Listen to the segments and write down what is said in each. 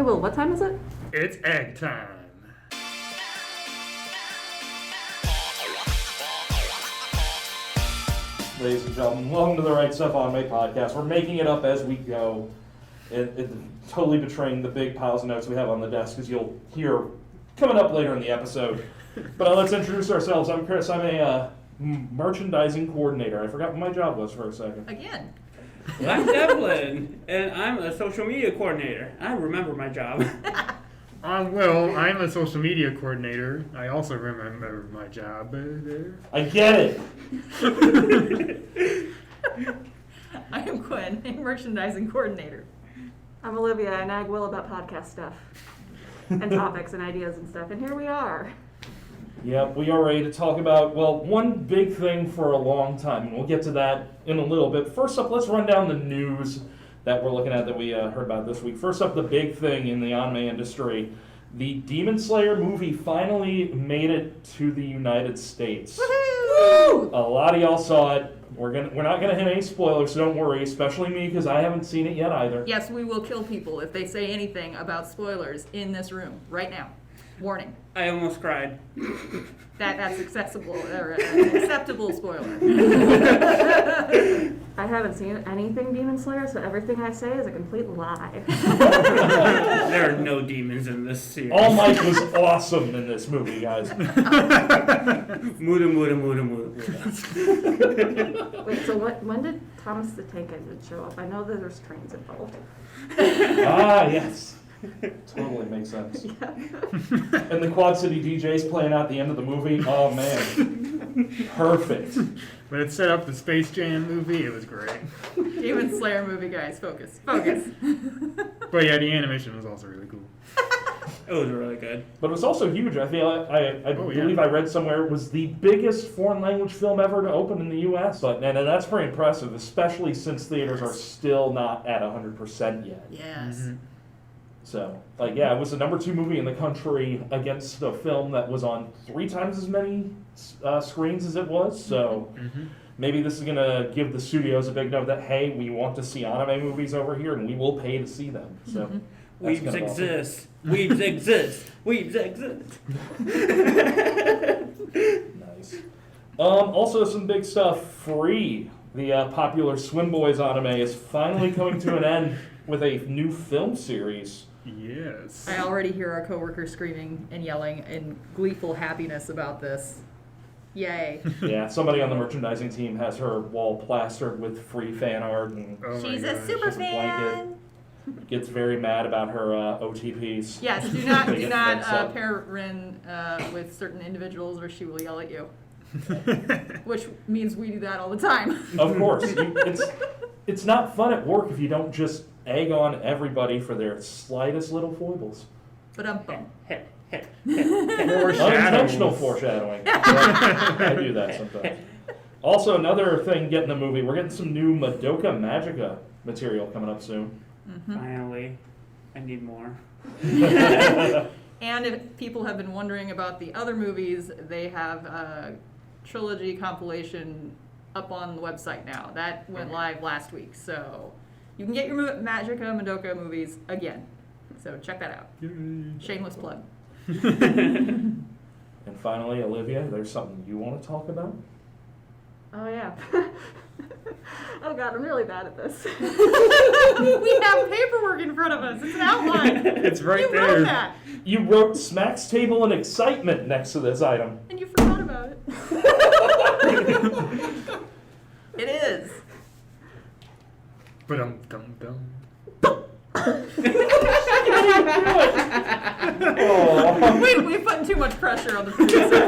Will, what time is it? It's egg time. Ladies and gentlemen, welcome to the Right Stuff Anime Podcast. We're making it up as we go, and totally betraying the big piles of notes we have on the desk, as you'll hear coming up later in the episode. But let's introduce ourselves. I'm Chris. I'm a merchandising coordinator. I forgot what my job was for a second. Again. I'm Devlin, and I'm a social media coordinator. I remember my job. I'm Will. I'm a social media coordinator. I also remember my job there. I get it. I am Quinn, a merchandising coordinator. I'm Olivia, and I nag Will about podcast stuff and topics and ideas and stuff. And here we are. Yep, we are ready to talk about, well, one big thing for a long time, and we'll get to that in a little bit. First up, let's run down the news that we're looking at that we heard about this week. First up, the big thing in the anime industry. The Demon Slayer movie finally made it to the United States. Woohoo! A lot of y'all saw it. We're not gonna hit any spoilers, so don't worry, especially me, because I haven't seen it yet either. Yes, we will kill people if they say anything about spoilers in this room right now. Warning. I almost cried. That's accessible or an acceptable spoiler. I haven't seen anything Demon Slayer, so everything I say is a complete lie. There are no demons in this series. All Might was awesome in this movie, guys. Muda. Wait, so when did Thomas the Tank Engine show up? I know that there's trains involved. Ah, yes. Totally makes sense. Yeah. And the Quad City DJs playing out the end of the movie, oh man. Perfect. But it set up the Space Jam movie. It was great. Demon Slayer movie, guys. Focus. Focus. But yeah, the animation was also really cool. It was really good. But it was also huge. I feel I believe I read somewhere it was the biggest foreign language film ever to open in the U.S. And that's pretty impressive, especially since theaters are still not at 100% yet. Yes. Mm-hmm. So, it was the number 2 movie in the country against a film that was on 3 times as many screens as it was. So, maybe this is going to give the studios a big note that, hey, we want to see anime movies over here, and we will pay to see them. So, that's Weebs kind of exist. Weebs exist. Weebs exist. Nice. Also, some big stuff. Free, the popular Swim Boys anime, is finally coming to an end with a new film series. Yes. I already hear our coworkers screaming and yelling in gleeful happiness about this. Yay. Yeah, somebody on the merchandising team has her wall plastered with free fan art. And She's a super fan. Gets very mad about her OTPs. Yes, do not pair Rin with certain individuals or she will yell at you. Which means we do that all the time. Of course. It's not fun at work if you don't just egg on everybody for their slightest little foibles. Ba-dum-bum. Unintentional foreshadowing. I do that sometimes. Also, another thing getting the movie, we're getting some new Madoka Magica material coming up soon. Finally. I need more. And if people have been wondering about the other movies, they have a trilogy compilation up on the website now. That went live last week, so you can get your Madoka movies again. So check that out. Shameless plug. And finally, Olivia, there's something you want to talk about? Oh, yeah. Oh, God, I'm really bad at this. We have paperwork in front of us. It's an outline. It's right you there. Wrote that. You wrote Smacks Table and Excitement next to this item. And you forgot about it. It is. Dum. We put too much pressure on the producer.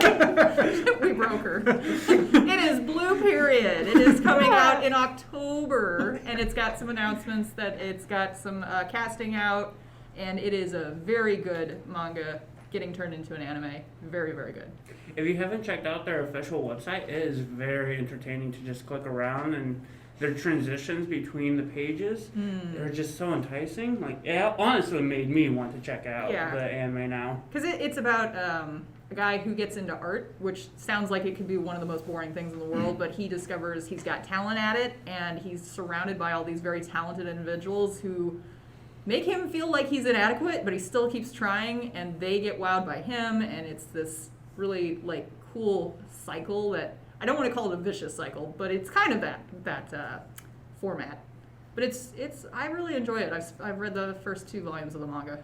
We broke her. It is Blue Period. It is coming out in October, and it's got some announcements that it's got some casting out, and it is a very good manga getting turned into an anime. Very, very good. If you haven't checked out their official website, it is very entertaining to just click around, and their transitions between the pages, they're just so enticing. Like, it honestly made me want to check out the anime now. Because it's about a guy who gets into art, which sounds like it could be one of the most boring things in the world, but he discovers he's got talent at it, and he's surrounded by all these very talented individuals who make him feel like he's inadequate, but he still keeps trying, and they get wowed by him, and it's this really like cool cycle that I don't want to call it a vicious cycle, but it's kind of that format. But it's I really enjoy it. I've read the first 2 volumes of the manga.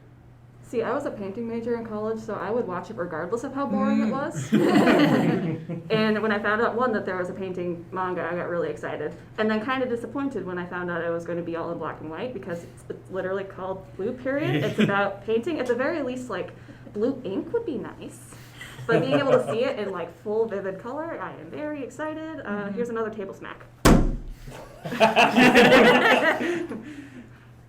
See, I was a painting major in college, so I would watch it regardless of how boring it was. And when I found out, one, that there was a painting manga, I got really excited. And then kind of disappointed when I found out it was going to be all in black and white, because it's literally called Blue Period. It's about painting. At the very least, like, blue ink would be nice. But being able to see it in, like, full, vivid color, I am very excited. Here's another table smack.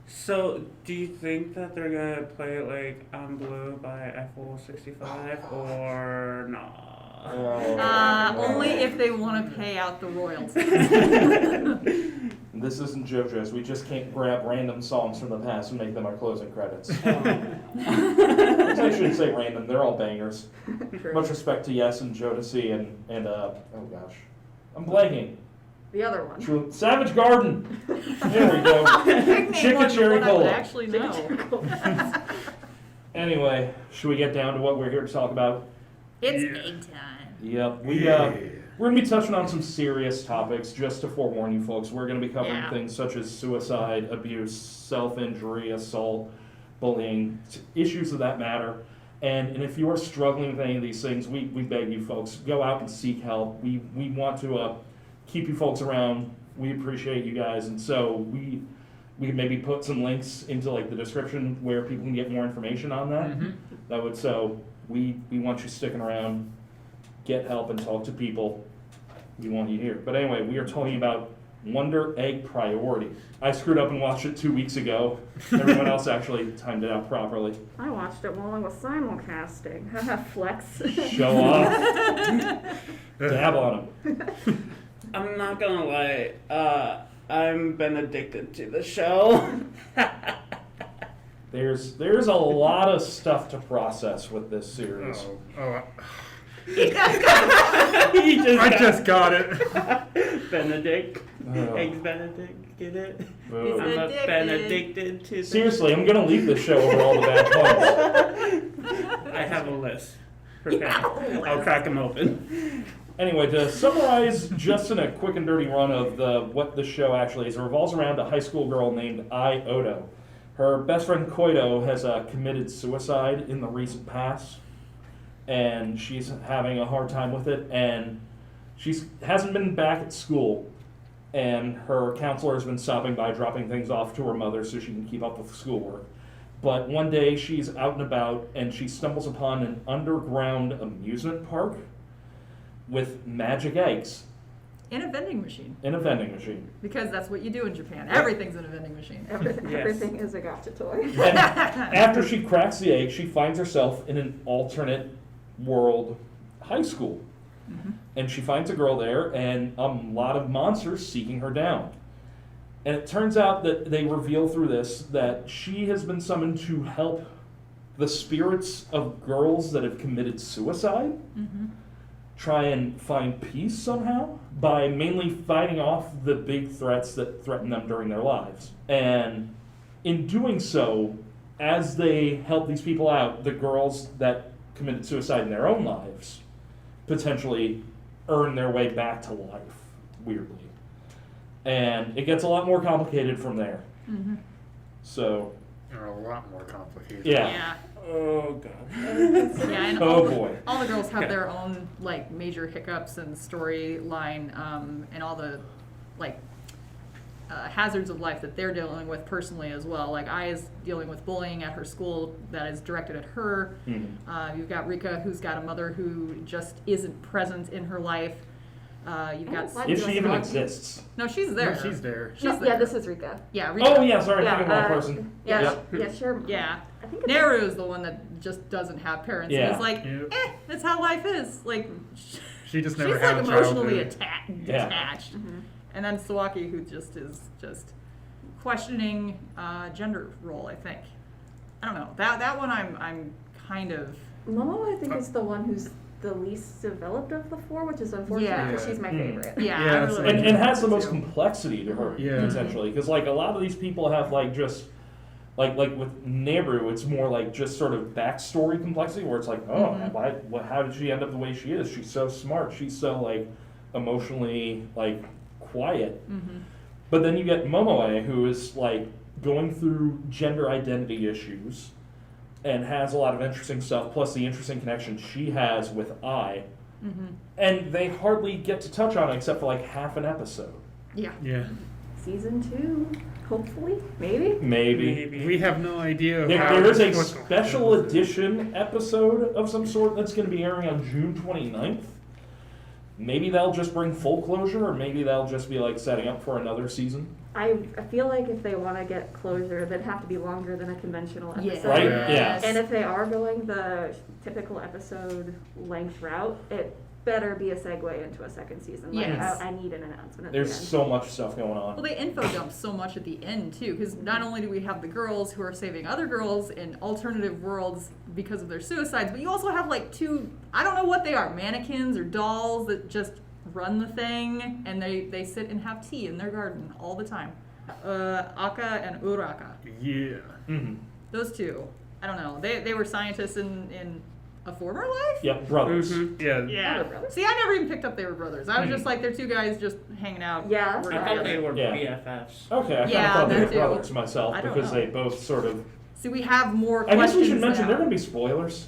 So, do you think that they're gonna play it like I'm Blue by Eiffel 65 or not? Only if they want to pay out the royalties. This isn't JoJo's. We just can't grab random songs from the past and make them our closing credits. I shouldn't say random. They're all bangers. Much respect to Yes and Jodeci and oh gosh, I'm blanking. The other one. Savage Garden. There we go. Chicken cherry cola. Actually, no. Anyway, should we get down to what we're here to talk about? It's egg time. Yep. We're gonna be touching on some serious topics. Just to forewarn you folks, we're gonna be covering things such as suicide, abuse, self-injury, assault, bullying, issues of that matter. And if you are struggling with any of these things, we beg you folks, go out and seek help. We want to keep you folks around. We appreciate you guys, and so we can maybe put some links into like the description where people can get more information on that. That would we want you sticking around, get help, and talk to people. We want you here. But anyway, we are talking about Wonder Egg Priority. I screwed up and watched it 2 weeks ago. Everyone else actually timed it out properly. I watched it while I was simulcasting. Haha, flex. Show off. Dab on them. I'm not gonna lie, I've been addicted to the show. There's a lot of stuff to process with this series. I just got it. Benedict. Oh. Eggs Benedict, get it? Boo. I'm addicted. been addicted to the Seriously, I'm gonna leave this show over all the bad puns. I have a list. Prepared. I'll crack them open. Anyway, to summarize, just in a quick and dirty run of what the show actually is, it revolves around a high school girl named Ai Odo. Her best friend Koido has committed suicide in the recent past, and she's having a hard time with it, and she hasn't been back at school, and her counselor has been stopping by, dropping things off to her mother so she can keep up with schoolwork. But one day she's out and about, and she stumbles upon an underground amusement park with magic eggs. In a vending machine. In a vending machine. Because that's what you do in Japan. Everything's in a vending machine. Everything is a gotcha toy. And after she cracks the egg, she finds herself in an alternate world high school. And she finds a girl there and a lot of monsters seeking her down. And it turns out that they reveal through this that she has been summoned to help the spirits of girls that have committed suicide try and find peace somehow by mainly fighting off the big threats that threaten them during their lives. And in doing so, as they help these people out, the girls that committed suicide in their own lives potentially earn their way back to life, weirdly. And it gets a lot more complicated from there. So, They're a lot more complicated. yeah. Oh god. Yeah, and Oh boy. all the girls have their own like major hiccups and storyline, and all the like hazards of life that they're dealing with personally as well. Like I is dealing with bullying at her school that is directed at her. You've got Rika, who's got a mother who just isn't present in her life. You've got If she even exists. no, she's there. No, she's there. She's No, there. yeah, this is Rika. Yeah, Rika. Oh yeah, sorry, I'm thinking Yeah, of one person. Yeah, Yep. yeah, sure. Yeah. I think it's Naru is the one that just doesn't have parents. Yeah. And it's like, Yep. that's how life is. Like, She just she's never like had a emotionally childhood. detached. And then Sawaki, who just is just questioning gender role. I think. I don't know. That one I'm kind of. Momo, I think, is the one who's the least developed of the four, which is unfortunate Yeah. because she's my favorite. Yeah, Yeah, I it's really And has the too. most complexity to her, Yeah. potentially. Because, like, a lot of these people have, like, just Like with Nebru, it's more like just sort of backstory complexity, where it's like, oh, how did she end up the way she is? She's so smart. She's so like emotionally like quiet. But then you get Momoe, who is like going through gender identity issues and has a lot of interesting stuff, plus the interesting connection she has with Ai. And they hardly get to touch on it except for like half an episode. Yeah. Yeah. Season 2, hopefully, maybe. Maybe. We have no idea. There is a special edition episode of some sort that's going to be airing on June 29th. Maybe they'll just bring full closure, or maybe they'll just be like setting up for another season. I feel like if they want to get closure, they'd have to be longer than a conventional episode. Right? Yes. And if they are going the typical episode length route, it better be a segue into a second season. Like, Yes. I need an announcement at There's the end. so much stuff going Well, on. they info dump so much at the end too, because not only do we have the girls who are saving other girls in alternative worlds because of their suicides, but you also have like two, I don't know what they are, mannequins or dolls that just run the thing, and they sit and have tea in their garden all the time. Aka and Uraka. Yeah. Those two. I don't know. They were scientists in a former life? Yeah, brothers. Yeah. Yeah. Oh, brothers? See, I never even picked up they were brothers. I was just like, they're two guys just hanging out. Yeah. working I thought they together. were Yeah. BFFs. Okay, I kind Yeah, of thought they them were too. brothers myself I don't because know. they both sort of. See, we have more I questions guess we should mention now. there are going to be spoilers.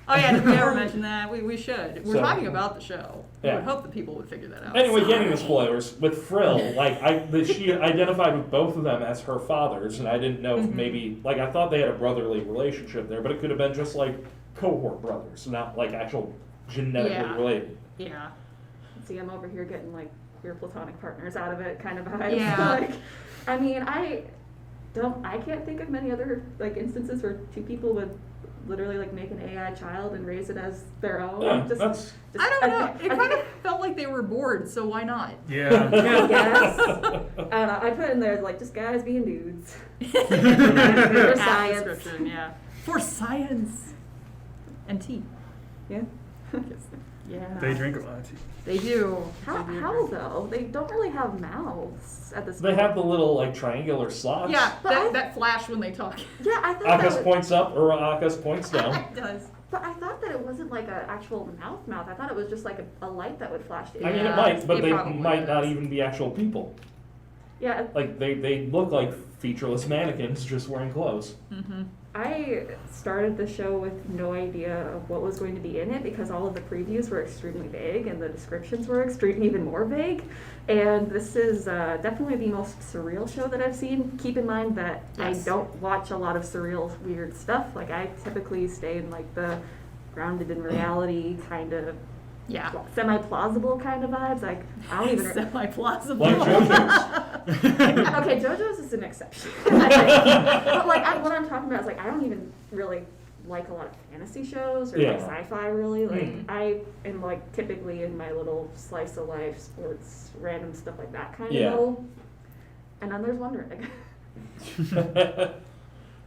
Oh yeah, did we ever mention that? We should. We're So- talking about the show. Yeah. I would hope that people would figure that out. Anyway, getting the spoilers with Frill, like she identified with both of them as her fathers, and I didn't know if maybe like I thought they had a brotherly relationship there, but it could have been just like cohort brothers, not like actual genetically Yeah. related. Yeah. See, I'm over here getting like your platonic partners out of it kind of vibes. Yeah. Like, I mean, I can't think of many other like instances where two people would literally like make an AI child and raise it as their own. Yeah, Just- that's I don't know. It I kind think of felt like they were bored, so why not? Yeah. I guess. I don't know. I put in there like just guys being dudes. For Apt science. description, yeah. For science. And tea. Yeah. Yeah. They drink a lot of tea. They do. How They do. though? They don't really have mouths at this they point. have the little like triangular slots. Yeah, But I- that flash when they talk. Yeah, I thought that Aka's was, points up or Aka's points down. It does. but I thought that it wasn't like an actual mouth. I thought it was just like a light that would flash to I mean, Yeah, it might, but it they probably might not is. even be actual people. Yeah, Like they look like featureless mannequins just wearing clothes. I started the show with no idea of what was going to be in it because all of the previews were extremely vague and the descriptions were even more vague. And this is definitely the most surreal show that I've seen. Keep in mind that Yes. I don't watch a lot of surreal, weird stuff. Like I typically stay in like the grounded in reality kind of Yeah. semi-plausible kind of vibes. Like I don't even. Semi-plausible. Like JoJo's. Okay, JoJo's is an exception. But like what I'm talking about is like I don't even really like a lot of fantasy shows or like Yeah. sci-fi really. Like I am like typically in my little slice of life, sports, random stuff like that kind Yeah. of role. And then there's Wonder Egg.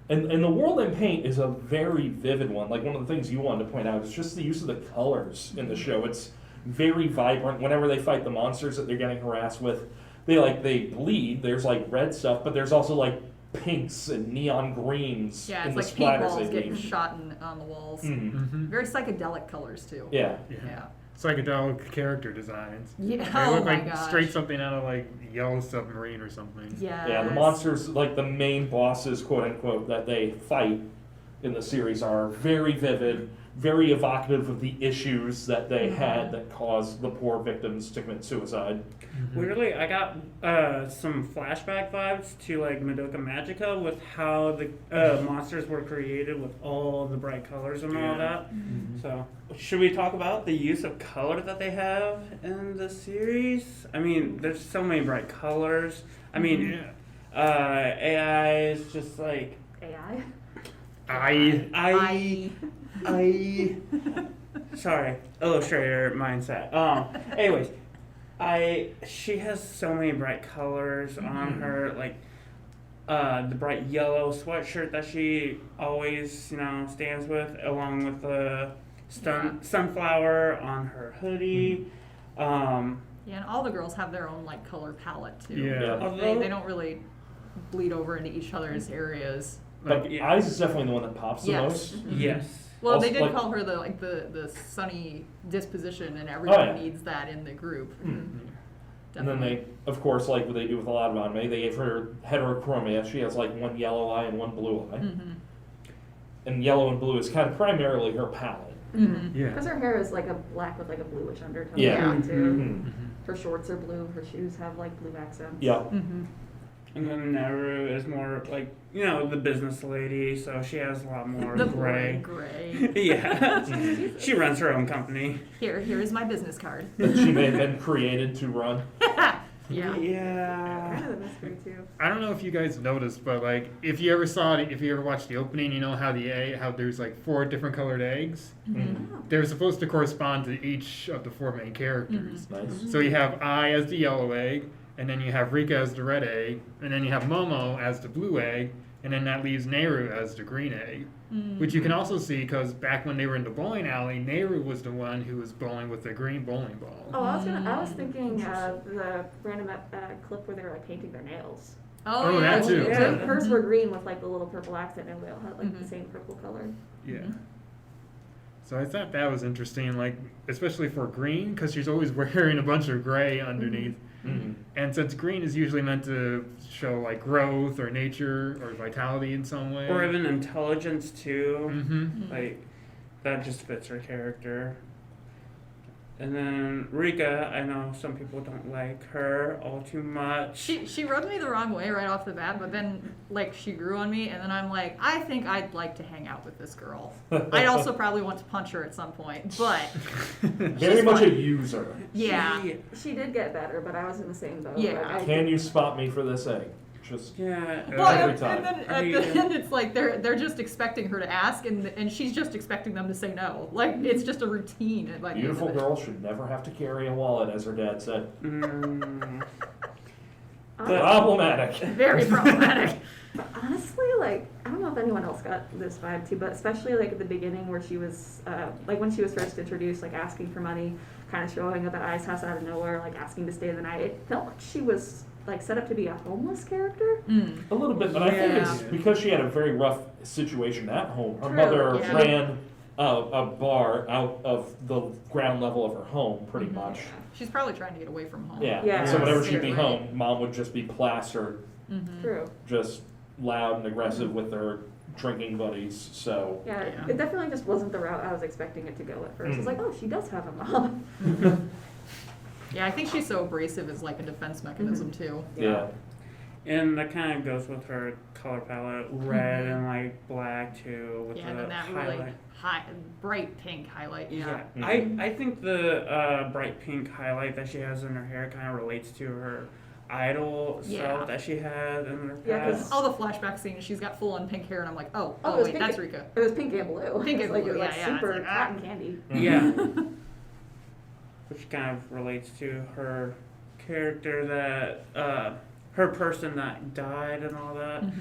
And the world in paint is a very vivid one. Like one of the things you wanted to point out is just the use of the colors in the show. It's very vibrant. Whenever they fight the monsters that they're getting harassed with, they bleed. There's like red stuff, but there's also like pinks and neon greens Yeah, in it's the like splatters paintballs they getting leave. shot on the walls. Very psychedelic colors too. Yeah. Yeah. Psychedelic character designs. Yeah. They Oh look my like gosh. straight something out of like Yellow Submarine or something. Yes. Yeah, the monsters, like the main bosses, quote unquote, that they fight in the series are very vivid, very evocative of the issues that they had that caused the poor victims to commit suicide. Weirdly, I got some flashback vibes to like Madoka Magica with how the monsters were created with all the bright colors and all that. So, should we talk about the use of color that they have in the series? I mean, there's so many bright colors. I mean, Yeah. AI is just like AI. I sorry, illustrator mindset. Anyways, she has so many bright colors on her, like the bright yellow sweatshirt that she always, stands with, along with the sunflower on her hoodie. Yeah, and all the girls have their own like color palette too. Yeah. Yeah. They don't really bleed over into each other's areas. But yeah. Eyes is definitely the one that pops the Yes. most. Yes. Well, Also, they did like- call her the sunny disposition, and everyone yeah. needs that in the group. And then they, of course, like what they do with a lot of anime, they gave her heterochromia. She has like one yellow eye and one blue eye. Mm-hmm. And yellow and blue is kind of primarily her palette. Mm-hmm. Yeah. Because her hair is like a black with like a bluish undertone. Yeah. Too. Mhm. Her shorts are blue. Her shoes have like blue accents. Yeah. Mm-hmm. And then Naru is more like, you know, the business lady, so she has a lot more The gray. gray. Yeah. She runs her own company. Here is my business card. That she may have been created to run. Yeah. Yeah. Kind of a mystery too. I don't know if you guys noticed, but like if you ever watched the opening, you know how how there's like 4 different colored eggs. Mm-hmm. Oh. They're supposed to correspond to each of the 4 main characters. Nice. So you have I as the yellow egg, and then you have Rika as the red egg, and then you have Momo as the blue egg, and then that leaves Nehru as the green egg. Which you can also see because back when they were in the bowling alley, Nehru was the one who was bowling with the green bowling ball. Oh, I was thinking the random clip where they were like painting their nails. Oh, Oh, yeah. that too. Yeah. Hers were green with like the little purple accent, and they all had like the Mhm. same purple color. Yeah. So I thought that was interesting, like especially for green, because she's always wearing a bunch of gray underneath. Mhm. And since green is usually meant to show like growth or nature or vitality in some way. Or even intelligence too. Mm-hmm. Like that just fits her character. And then Rika, I know some people don't like her all too much. She rubbed me the wrong way right off the bat, but then like she grew on me, and then I'm like, I think I'd like to hang out with this girl. I'd also probably want to punch her at some point, but Very She's much fun. a user. yeah. She did get better, but I was in the same boat. Yeah. Like, Can you spot me for this egg? Just Yeah. Well, Every and time. then at the end, it's like they're just expecting her to ask, and she's just expecting them to say no. Like it's just a routine. By the end of beautiful it. girl should never have to carry a wallet, as her dad said. Mm, Problematic. Very problematic. honestly, like I don't know if anyone else got this vibe too, but especially like at the beginning where she was like when she was first introduced, like asking for money, kind of showing up at I's house out of nowhere, like asking to stay the night. It felt like she was like set up to be a homeless character. Mm. A little bit, but I think it's Yeah. because she had a very rough situation at home. Her True, mother yeah. ran a bar out of the ground level of her home, pretty Mhm. much. She's probably trying to get away from home. Yeah. Yeah. And so whenever she'd Stay be away. home, mom would just be plastered, Mm-hmm. True. just loud and aggressive with her drinking buddies. So Yeah, Yeah. it definitely just wasn't the route I was expecting it to go at first. It's Mm. like, oh, she does have a mom. Yeah, I think she's so abrasive as like a defense mechanism too. yeah. and that kind of goes with her color palette, red Mhm. and like black too, with Yeah, the and then that highlight. really bright pink highlight. Yeah. Yeah, I think the bright pink highlight that she has in her hair kind of relates to her idol Yeah. self that she had in her Yeah, 'cause past. All the flashback scenes, she's got full on pink hair, and I'm like, oh, Oh, it was wait, pink that's and- Rika. It was pink and blue. Pink It and was blue, like yeah, yeah, super it's like, cotton candy. Yeah. Which kind of relates to her character that, her person that died and all that. Mhm.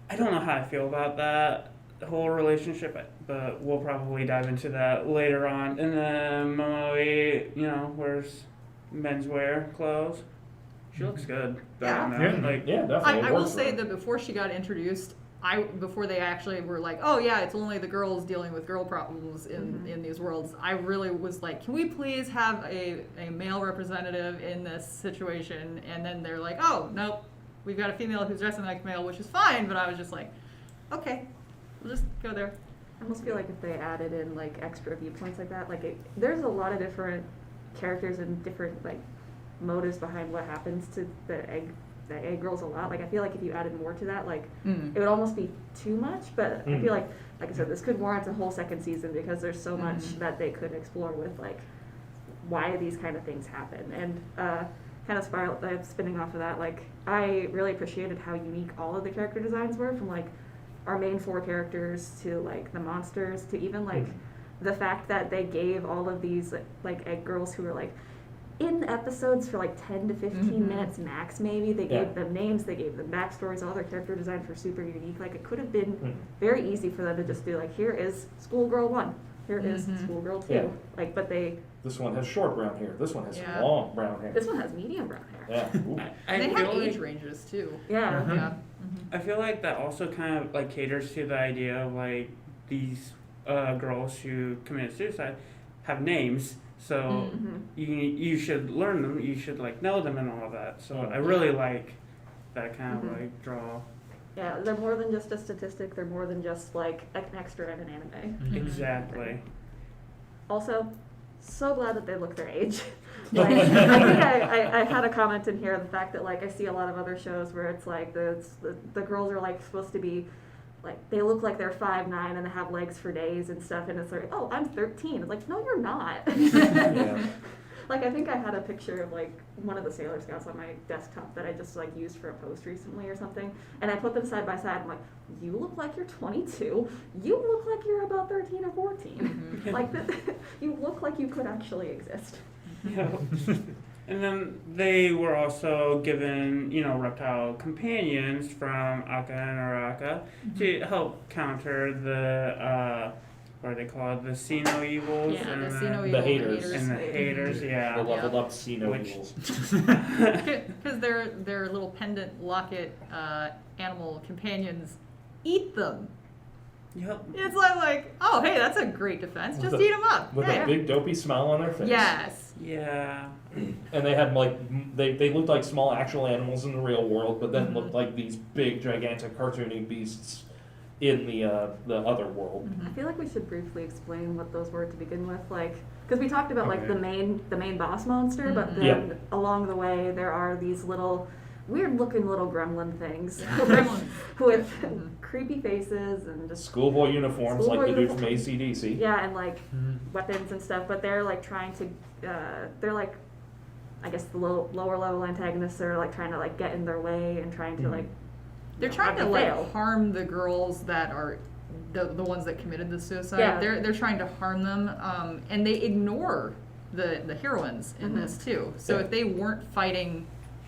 I don't know how I feel about that whole relationship, but we'll probably dive into that later on. And then Momoe, you know, wears menswear clothes. She looks good. Yeah. Like, Yeah, definitely. I It will works for say her. that before she got introduced, before they actually were like, oh yeah, it's only the girls dealing with girl problems in these worlds, I really was like, can we please have a male representative in this situation? And then they're like, oh nope, we've got a female who's dressing like male, which is fine. But I was just like, okay, we'll just go there. I almost feel like if they added in like extra viewpoints like that, like there's a lot of different characters and different like motives behind what happens to the egg girls a lot. Like I feel like if you added more to that, like it would almost be too much. But I feel like I said, this could warrant a whole second season because there's so much that they could explore with like why these kind of things happen. And kind of spinning off of that, like I really appreciated how unique all of the character designs were, from like our main 4 characters to like the monsters to even like the fact that they gave all of these like egg girls who were like in episodes for like 10 to 15 minutes max maybe. They Yeah. gave them names, they gave them backstories, all their character designs were super unique. Like it could have been very easy for them to just do like, here is schoolgirl 1, Here is Mhm. schoolgirl too. Yeah. Like, but This one has short brown hair. This one has Yeah. long brown hair. this one has medium brown hair. Yeah. Ooh. I They feel have like, age ranges too. Yeah. Uh-huh. Yeah. I feel like that also kind of like caters to the idea of like these girls who commit suicide have names, so Mhm. you should learn them, you should like know them and all of that. So Oh. I really like that kind of Mhm. like draw. Yeah, they're more than just a statistic. They're more than just like an extra in an anime. Mhm. Exactly. Also, so glad that they look their age. Like, I think I had a comment in here, the fact that like I see a lot of other shows where it's like the girls are like supposed to be like they look like they're 5'9" and they have legs for days and stuff, and it's like, oh, I'm 13. It's like, no, you're not. Yeah. Like I think I had a picture of like one of the Sailor Scouts on my desktop that I just like used for a post recently or something, and I put them side by side. I'm like, you look like you're 22. You look like you're about 13 or 14. Like that, you look like you could actually exist. Yeah. And then they were also given, reptile companions from Aka and Araka to help counter the, what are they called? The Sino evils Yeah, and the Sino the evil, haters. and the haters, The yeah. leveled up Sino Which- Eagles. Because their little pendant locket animal companions eat them. Yep. It's like, oh, hey, that's a great defense. Just With a- eat them up. With Hey. a big dopey smile on their face. Yes. Yeah. And they had like they looked like small actual animals in the real world, but then looked like these big gigantic cartoony beasts in the other world. I feel like we should briefly explain what those were to begin with, like, because we talked about like the main boss monster, but then Yeah. along the way there are these little weird looking little gremlin things Gremlins. with creepy faces and just Schoolboy uniforms Schoolboy like the dude from uniforms. AC/DC. yeah, and like Mhm. weapons and stuff, but they're like trying to they're like I guess the lower level antagonists are like trying to like get in their way and trying to like They're trying to have like fail. harm the girls that are the ones that committed the suicide. Yeah. They're trying to harm them, and they ignore the heroines in this too. So Yeah. if they weren't fighting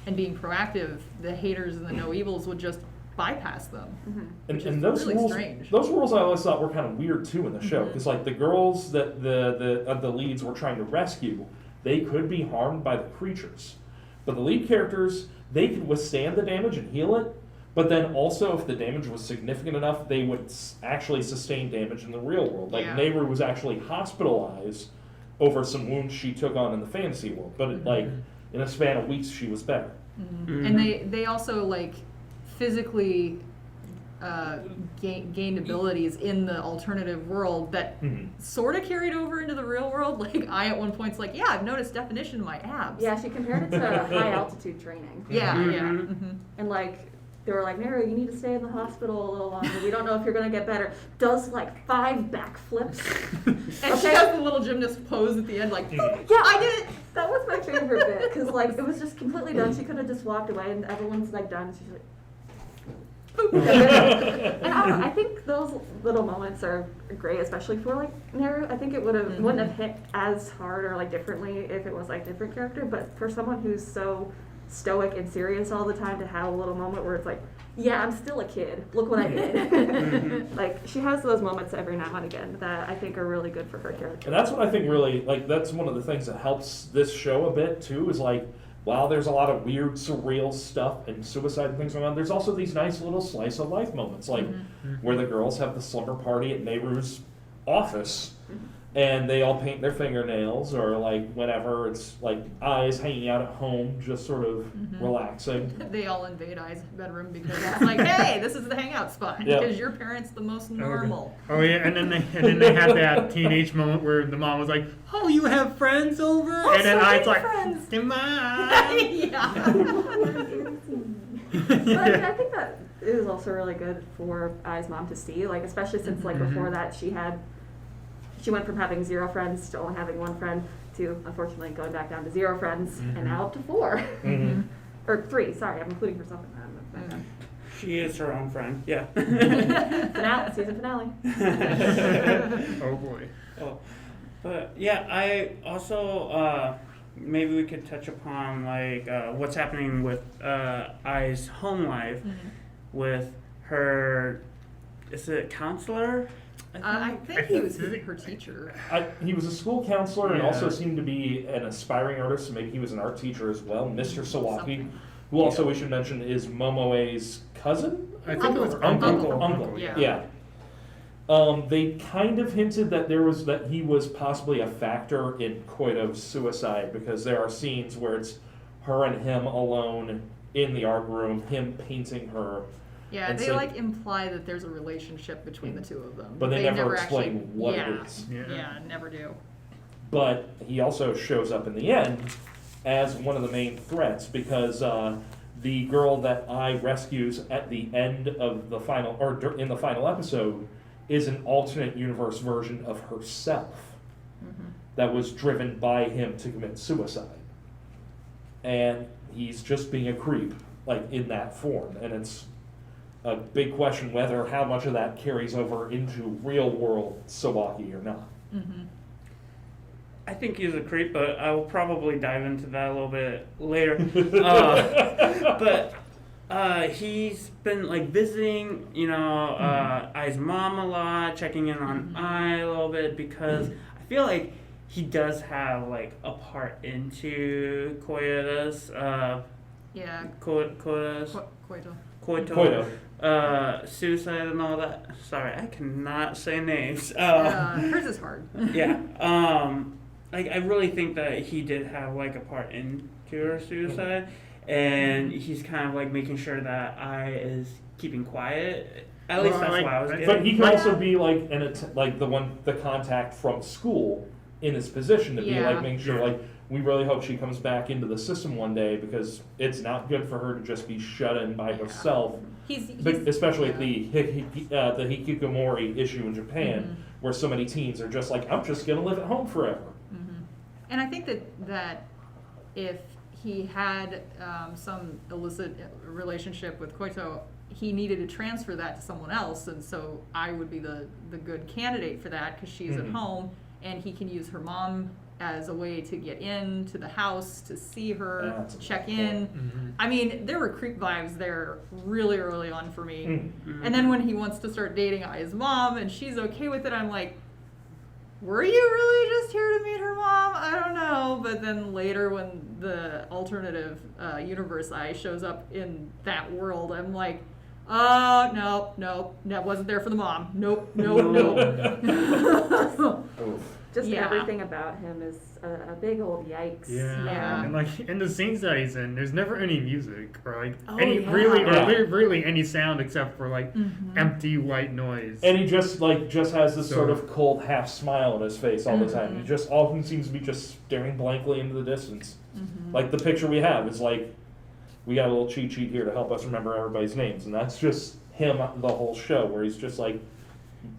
and being proactive, the haters and the no evils would just bypass them. And, Which is and those really rules, strange. those rules I always thought were kind of weird too in the show, because like the girls that the leads were trying to rescue, they could be harmed by the creatures, but the lead characters, they could withstand the damage and heal it. But then also, if the damage was significant enough, they would actually sustain damage in the real world. Like Yeah. Nehru was actually hospitalized over some wounds she took on in the fantasy world, but like in a span of weeks, she was better. And they also like physically gained abilities in the alternative world that sort of carried over into the real world. Like I at one point's like, yeah, I've noticed definition in my abs. yeah, she compared it to high altitude training. Yeah, yeah. Mhm. Mhm. And like they were like, Nero, you need to stay in the hospital a little longer. We don't know if you're gonna get better. Does like 5 backflips. And she does the little gymnast pose at the end, like, Yeah, I did it. That was my favorite bit because like it was just completely done. She could have just walked away and everyone's like done. She's like, boop. And I don't know. I think those little moments are great, especially for like Nero. I think it wouldn't have hit as hard or like differently if it was like a different character. But for someone who's so stoic and serious all the time, to have a little moment where it's like, yeah, I'm still a kid. Look what I did. Like she has those moments every now and again that I think are really good for her character. And that's what I think really, like, that's one of the things that helps this show a bit, too, is like, while there's a lot of weird, surreal stuff and suicide and things going on, there's also these nice little slice of life moments, like where the girls have the slumber party at Nehru's office, and they all paint their fingernails, or like whenever it's like Eyes hanging out at home, just sort of relaxing. They all invade I's bedroom because it's like, hey, this is the hangout spot Yeah. because your parents the most normal. Oh yeah, and then they had that teenage moment where the mom was like, "Oh, you have friends over," and then so I many was like, friends. "Come on." Yeah. But I mean, I think that is also really good for Ai's mom to see, like especially since like before that she went from having 0 friends to only having 1 friend to unfortunately going back down to 0 friends and now up to 4 or 3. Sorry, I'm including herself in that. She is her own friend. Yeah. Season finale. Oh boy. Oh, but yeah, I also maybe we could touch upon like what's happening with Ai's home life with her. Is it counselor? I think he was her teacher. He was a school counselor and Yeah. also seemed to be an aspiring artist, so maybe he was an art teacher as well. Mr. Sawaki, Something. who also we should mention is Momoe's cousin? I think it was Uncle. Uncle. Yeah. Yeah. They kind of hinted that that he was possibly a factor in Koito's suicide because there are scenes where it's her and him alone in the art room, him painting her. Yeah, And they so- imply that there's a relationship between the two of them. But they never explain actually, what yeah, it is. Yeah, never do. But he also shows up in the end as one of the main threats because the girl that I rescues at the end of the final, or in the final episode, is an alternate universe version of herself that was driven by him to commit suicide. And he's just being a creep, in that form. And it's a big question whether how much of that carries over into real world Sawaki or not. I think he's a creep, but I will probably dive into that a little bit later. But he's been visiting, Ai's mom a lot, checking in on Ai a little bit because I feel like he does have a part into Koyota's Yeah. Koyota's Koito. Koito. suicide and all that. Sorry, I cannot say names. Hers is hard. Yeah. I really think that he did have a part into her suicide, and he's kind of making sure that I is keeping quiet. At least that's why I was getting. But he can also be the contact from school in his position to be Yeah. making sure we really hope she comes back into the system one day because it's not good for her to just be shut in by herself. He's Especially yeah. at the hikikomori issue in Japan, where so many teens are just I'm just gonna live at home forever. And I think that if he had some illicit relationship with Koito, he needed to transfer that to someone else, and so I would be the good candidate for that because she's at home and he can use her mom as a way to get into the house, to see her, That's a check good in. Mhm. I mean, there were creep vibes there really early on for me. Mm. And then when he wants to start dating Ai's mom and she's okay with it, I'm like, were you really just here to meet her mom? I don't know. But then later when the alternative universe Ai shows up in that world, I'm like, oh, no, that wasn't there for the mom. Nope. Oof. Just Yeah. everything about him is a big old yikes. Yeah. And in the scenes that he's in, there's never any music or Oh, any yeah. really any sound except for empty white noise. And he just has this sort of cold half smile on his face all the time. He just often seems to be just staring blankly into the distance. The picture we have is we got a little cheat sheet here to help us remember everybody's names, and that's just him the whole show, where he's just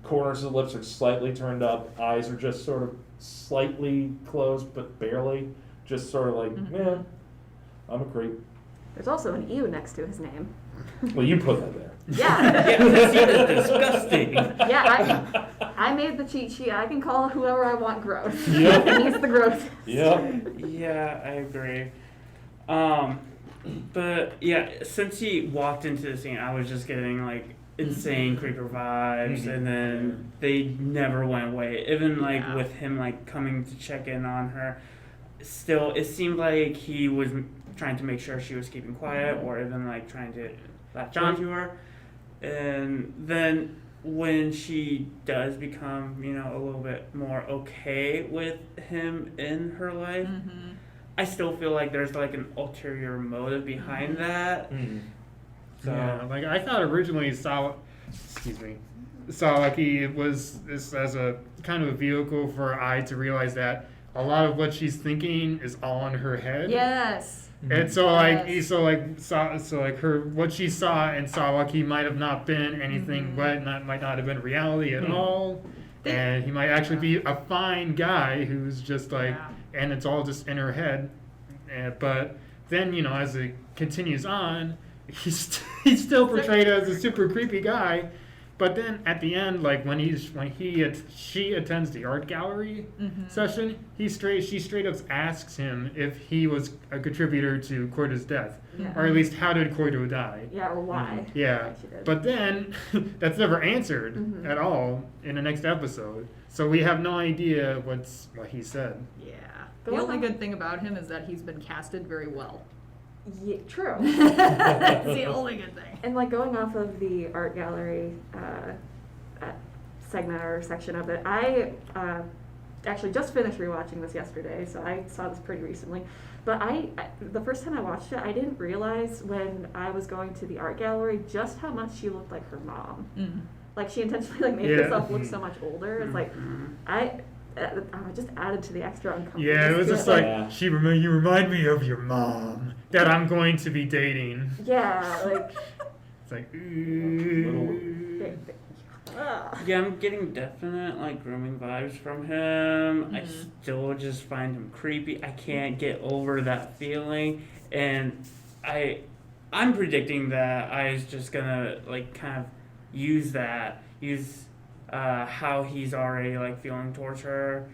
corners of the lips are slightly turned up, eyes are just sort of slightly closed but barely, just sort of yeah, I'm a creep. There's also an ew next to his name. Well, you put that there. Yeah. Yeah, this scene is disgusting. Yeah, I made the cheat sheet. I can call whoever I want gross. Yep. And he's the gross. Yep. Yeah, I agree. But yeah, since he walked into the scene, I was just getting insane creeper vibes, and then they never went away. Even with him coming to check in on her, still it seemed like he was trying to make sure she was keeping quiet, or even trying to latch on to her. And then when she does become a little bit more okay with him in her life, I still feel like there's an ulterior motive behind that. So Yeah, I thought originally Sawaki was this as a kind of a vehicle for Ai to realize that a lot of what she's thinking is all in her head. Yes. And so Yes. her what she saw in Sawaki might have not been anything but might not have been reality at all. And he might actually be a fine guy who's just and it's all just in her head. But then, as it continues on, he's still portrayed as a super creepy guy. But then at the end, like she attends the art gallery session, she straight up asks him if he was a contributor to Koido's death, Yeah. or at least how did Koido die? Yeah, or why? Yeah, Why she did. but then that's never answered Mhm. at all in the next episode, so we have no idea what he said. Yeah. Go The on. only good thing about him is that he's been casted very well. Yeah, true. That's the only good thing. And like going off of the art gallery segment or section of it, I actually just finished rewatching this yesterday, so I saw this pretty recently. But the first time I watched it, I didn't realize when I was going to the art gallery just how much she looked like her mom. Mm. Like she intentionally like made Yeah. herself look so much older. It's like I just added to the extra uncomfortable. Yeah, it was just like- like you remind me of your mom that I'm going to be dating. Yeah, like It's like ugh. Yeah, I'm getting definite like grooming vibes from him. I Mhm. still just find him creepy. I can't get over that feeling, and I'm predicting that I is just gonna like kind of use how he's already like feeling towards her,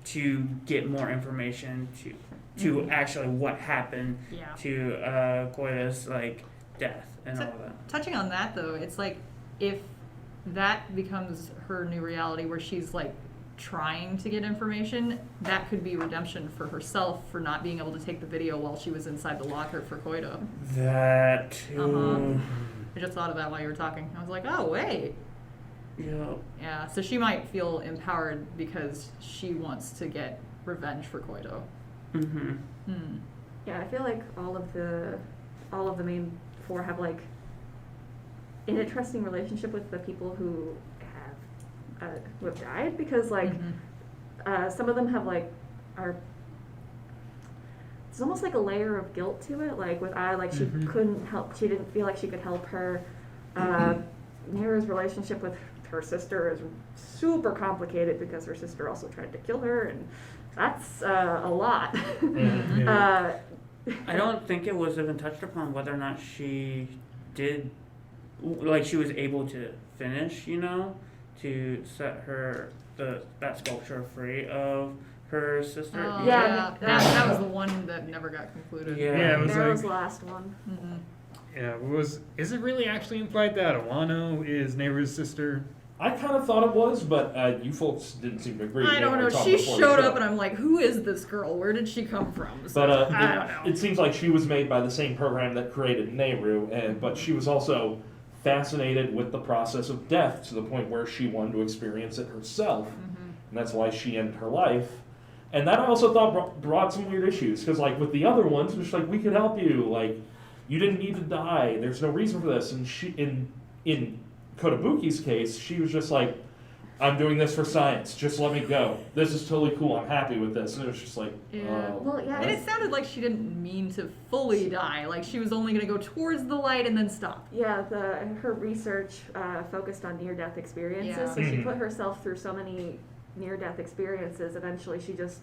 to get more information to actually what happened Yeah. to Koida's like death and So- all that. Touching on that though, it's like if that becomes her new reality where she's like trying to get information, that could be redemption for herself for not being able to take the video while she was inside the locker for Koido. That too. Uh-huh. I just thought of that while you were talking. I was like, oh wait. Yeah. Yeah, so she might feel empowered because she wants to get revenge for Koido. Mm-hmm. Hmm. Yeah, I feel like all of the main four have like an interesting relationship with the people who have died, because like Mhm. some of them have like are it's almost like a layer of guilt to it, like with like she couldn't help, she didn't feel like she could help her. Nera's relationship with her sister is super complicated because her sister also tried to kill her, and that's a lot. Mhm. I don't think it was even touched upon whether or not she did, like she was able to finish, to set that sculpture free of her sister. Oh, Yeah, that was the one that never got concluded. Yeah. Yeah, it was Nera's like- last one. Mhm. Yeah, is it really actually implied that Awano is Nehru's sister? I kind of thought it was, but you folks didn't seem to agree. I They don't were know. talking She before the showed show. up and I'm like, who is this girl? Where did she come from? So, But I don't know. it seems like she was made by the same program that created Nehru, but she was also fascinated with the process of death to the point where she wanted to experience it herself, and that's why she ended her life. And that I also thought brought some weird issues, because like with the other ones, it was like, we could help you, like you didn't need to die. There's no reason for this. And she in Kotobuki's case, she was just like, I'm doing this for science. Just let me go. This is totally cool. I'm happy with this. And it was just like, Yeah. Well, yeah, And it sounded like she didn't mean to fully die. Like she was only going to go towards the light and then stop. Yeah, her research focused on near-death experiences, Yeah. so she Mhm. put herself through so many near-death experiences. Eventually, she just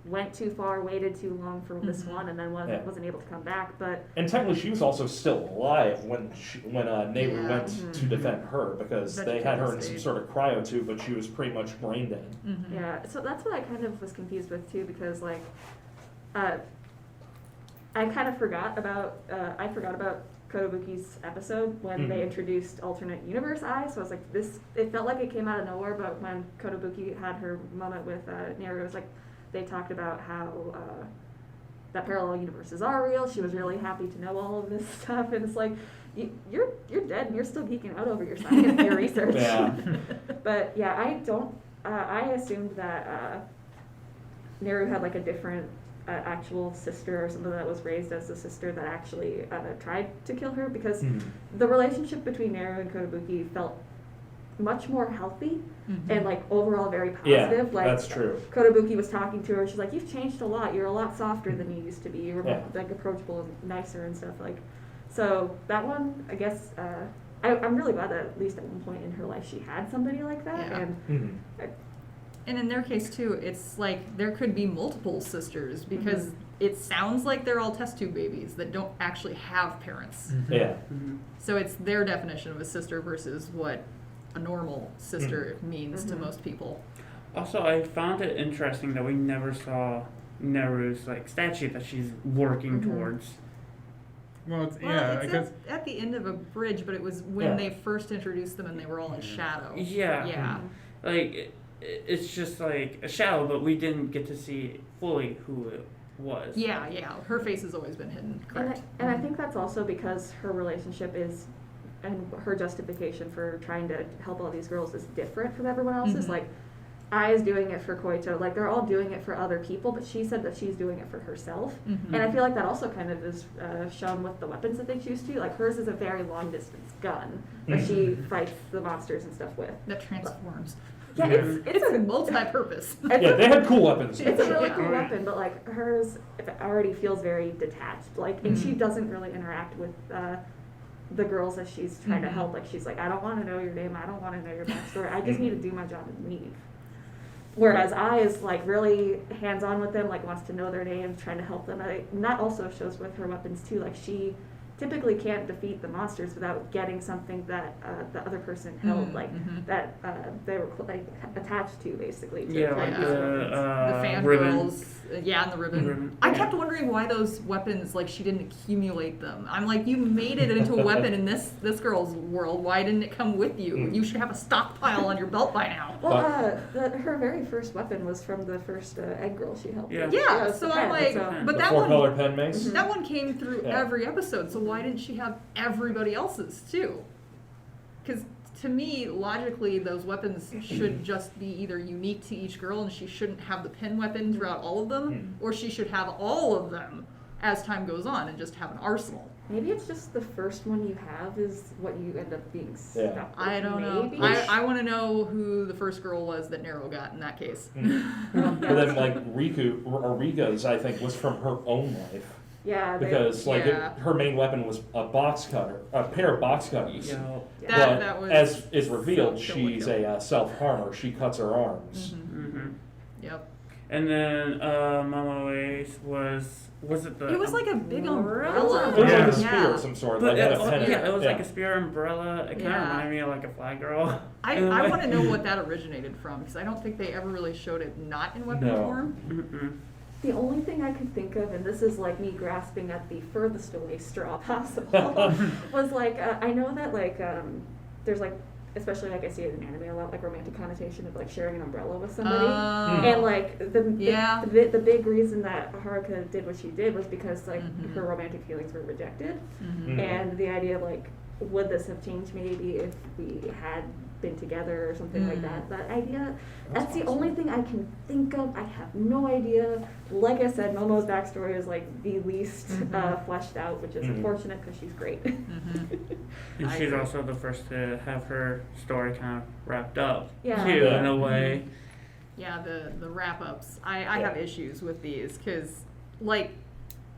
went too far, waited too long for this Mhm. one, and then Yeah. wasn't able to come back. But and technically she was also still alive when Nehru Yeah. went Mhm. to defend her, because they had her in some Vegetative sort of cryotube, but she was pretty much brain dead. Mm-hmm. yeah, so that's what I kind of was confused with too, because like, I kind of forgot about Kotobuki's episode when they Mhm. introduced alternate universe eyes. So I was like, it felt like it came out of nowhere, but when Kotobuki had her moment with Nehru, it was like they talked about how that parallel universes are real. She was really happy to know all of this stuff, and it's like, you're dead and you're still geeking out over your science, your research. Yeah. But yeah, I assumed that Nehru had like a different actual sister, or something that was raised as a sister that actually tried to kill her, because the relationship between Nehru and Kotobuki felt much more healthy Mm-hmm. and like overall very Yeah, positive. Like that's true. Kotobuki was talking to her, she's like, you've changed a lot, you're a lot softer than you used to be, you're Yeah. like approachable and nicer and stuff. Like, so that one, I guess, I'm really glad that at least at one point in her life she had somebody like that. Yeah. And And in their case too, it's like there could be multiple sisters because it sounds like they're all test tube babies that don't actually have parents. Yeah. So it's their definition of a sister versus what a normal sister means to most people. Also, I found it interesting that we never saw Neru's like statue that she's working towards. Well, it's, Well, yeah, it's I guess. at the end of a bridge, but it was when they first introduced them and they were all in shadow. Yeah. Yeah. Like it's just like a shadow, but we didn't get to see fully who it was. Yeah, her face has always been hidden, correct. And I think that's also because her relationship is, and her justification for trying to help all these girls is different from everyone else's. Like, I is doing it for Koito. Like, they're all doing it for other people, but she said that she's doing it for herself. And I feel like that also kind of is shown with the weapons that they choose to. Like, hers is a very long distance gun that she fights the monsters and stuff with. That transforms. Yeah, It's a multi-purpose. Yeah, they had cool weapons. It's a really Yeah. cool weapon, but like hers already feels very detached. Like, and she doesn't really interact with the girls that she's trying to help. Like, she's like, I don't want to know your name. I don't want to know your backstory. I just need to do my job and leave. Whereas I is like really hands-on with them, like wants to know their names, trying to help them. And that also shows with her weapons too. Like, she typically can't defeat the monsters without getting something that the other person held, like that they were like attached to, basically. To Yeah, fight like these weapons. The fan ribbon. girls, and the ribbon. I kept wondering why those weapons, like, she didn't accumulate them. I'm like, you made it into a weapon in this girl's world. Why didn't it come with you? You should have a stockpile on your belt by now. Well, her very first weapon was from the first egg girl she helped. Yeah. with. Yeah, it was so the I'm pen, like, so- but The that four-color one, pen mace. that one came through Yeah. every episode. So why didn't she have everybody else's too? Because to me, logically, those weapons should just be either unique to each girl, and she shouldn't have the pin weapon throughout all of them, or she should have all of them as time goes on and just have an arsenal. Maybe it's just the first one you have is what you end up being stuck Yeah. with. I don't know. Maybe. I want to know who the first girl was that Nero got in that case. But then, like, Rika's, I think, was from her own life. Yeah, Because, like, Yeah. her main weapon was a box cutter, a pair of box cutters. Yeah. But That was as is revealed, so she's kill. a self-harmer. She cuts her arms. Yep. And then Momoe's was it the It was like a big umbrella. It was like Yeah. a spear of some sort. But Like, had a it, pennant. yeah, it was Yeah. like a spear umbrella. It kind of Yeah. reminded me of like a flag girl. I want to know what that originated from, because I don't think they ever really showed it not in weapon No. form. The only thing I could think of, and this is like me grasping at the furthest away straw possible, was like, I know that like, there's like, especially like I see it in anime a lot, like romantic connotation of like sharing an umbrella with somebody. And like Yeah. the big reason that Haruka did what she did was because like her romantic feelings were rejected. And the idea of like, would this have changed maybe if we had been together or something like that? That idea, that's the only thing I can think of. I have no idea. Like I said, Momo's backstory is like the least fleshed out, which is unfortunate because she's great. And I she's agree. also the first to have her story kind of wrapped up Yeah. too, Yeah. in a way. Yeah, the wrap ups. I have issues with these because, like,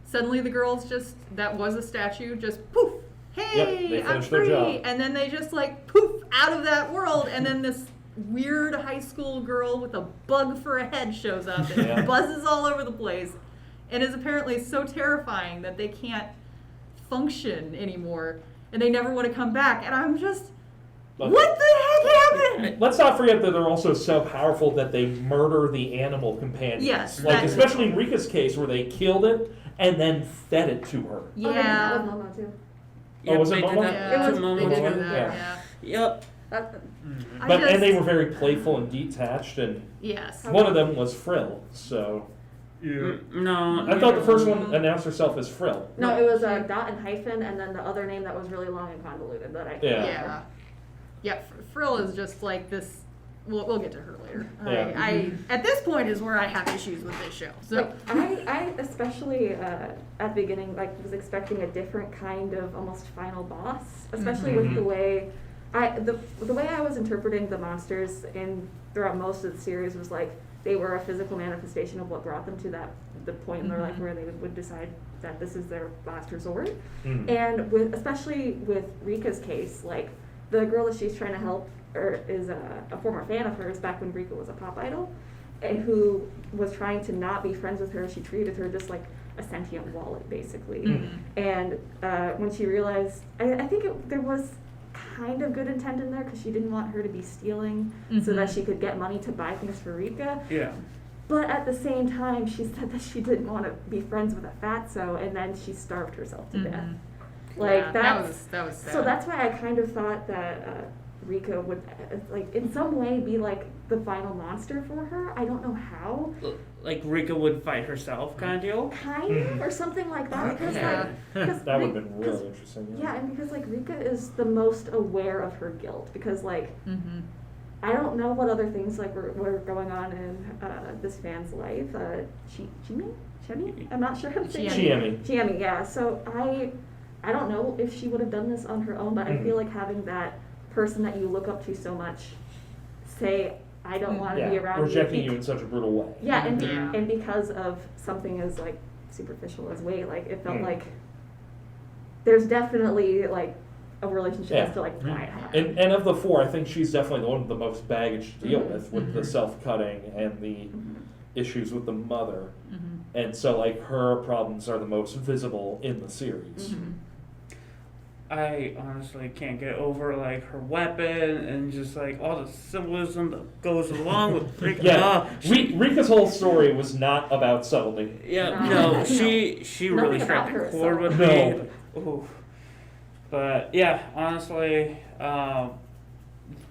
suddenly the girls just, that was a statue, just poof, hey, they I'm finished their free. job. And then they just like poof out of that world. And then this weird high school girl with a bug for a head shows up and Yeah. buzzes all over the place and is apparently so terrifying that they can't function anymore and they never want to come back. And I'm just, But- what the heck happened? Let's not forget that they're also so powerful that they murder the animal companions. Yes, Like, that- especially in Rika's case, where they killed it and then fed it to her. Oh, they did that Yeah. with Momo too. Yep, was it they did Momo? that Yeah, It was- to they Momo did too. do that, Yeah. yeah. Yep. I But just- and they were very playful and detached, and Yes. one of them was Frill. So Yeah. No. I thought the first one announced herself as Frill. No, it was a dot and hyphen, and then the other name that was really long and convoluted that I. Yeah. Yeah. Yeah, Frill is just like this. We'll get to her later. Yeah. I at this point is where I have issues with this show. So Like, I especially at the beginning like was expecting a different kind of almost final boss, especially with the way the way I was interpreting the monsters in throughout most of the series was like they were a physical manifestation of what brought them to the point in their life where they would decide that this is their last resort. And especially with Rika's case, like the girl that she's trying to help is a former fan of hers back when Rika was a pop idol, and who was trying to not be friends with her. She treated her just like a sentient wallet, basically. Mhm. And when she realized, I think there was kind of good intent in there because she didn't want her to be stealing so that Mhm. she could get money to buy things for Rika. Yeah. But at the same time, she said that she didn't want to be friends with a fatso, and then she starved herself to death. Mhm. Like Yeah, that's that was sad. so that's why I kind of thought that Rika would like in some way be like the final monster for her. I don't know how, Like Rika would fight herself, kind of deal. kind of or something like that. Because Yeah. because That would have been really interesting. yeah, and because like Rika is the most aware of her guilt because like Mhm. I don't know what other things like were going on in this fan's life. Chemi? I'm not sure how to say it. Chiemi. Chiemi, yeah. So I don't know if she would have done this on her own, but I Mhm. feel like having that person that you look up to so much say, I don't want to be Yeah, around rejecting you. you in such a brutal way. Yeah, and Yeah. and because of something as like superficial as weight, like it felt Mm. like there's definitely like a relationship Yeah. as to like why it happened. And of the four, I think she's definitely the one with the most baggage to deal with the Mhm. self-cutting and the Mhm. issues with the mother. Mhm. And so, like, her problems are the most visible in the series. Mhm. I honestly can't get over like her weapon and just like all the symbolism that goes along with Rika. Yeah, She, Rika's whole story was not about subtlety. yeah, No. no, she really Nothing struck about the her chord with No. me. Ooh. But yeah, honestly,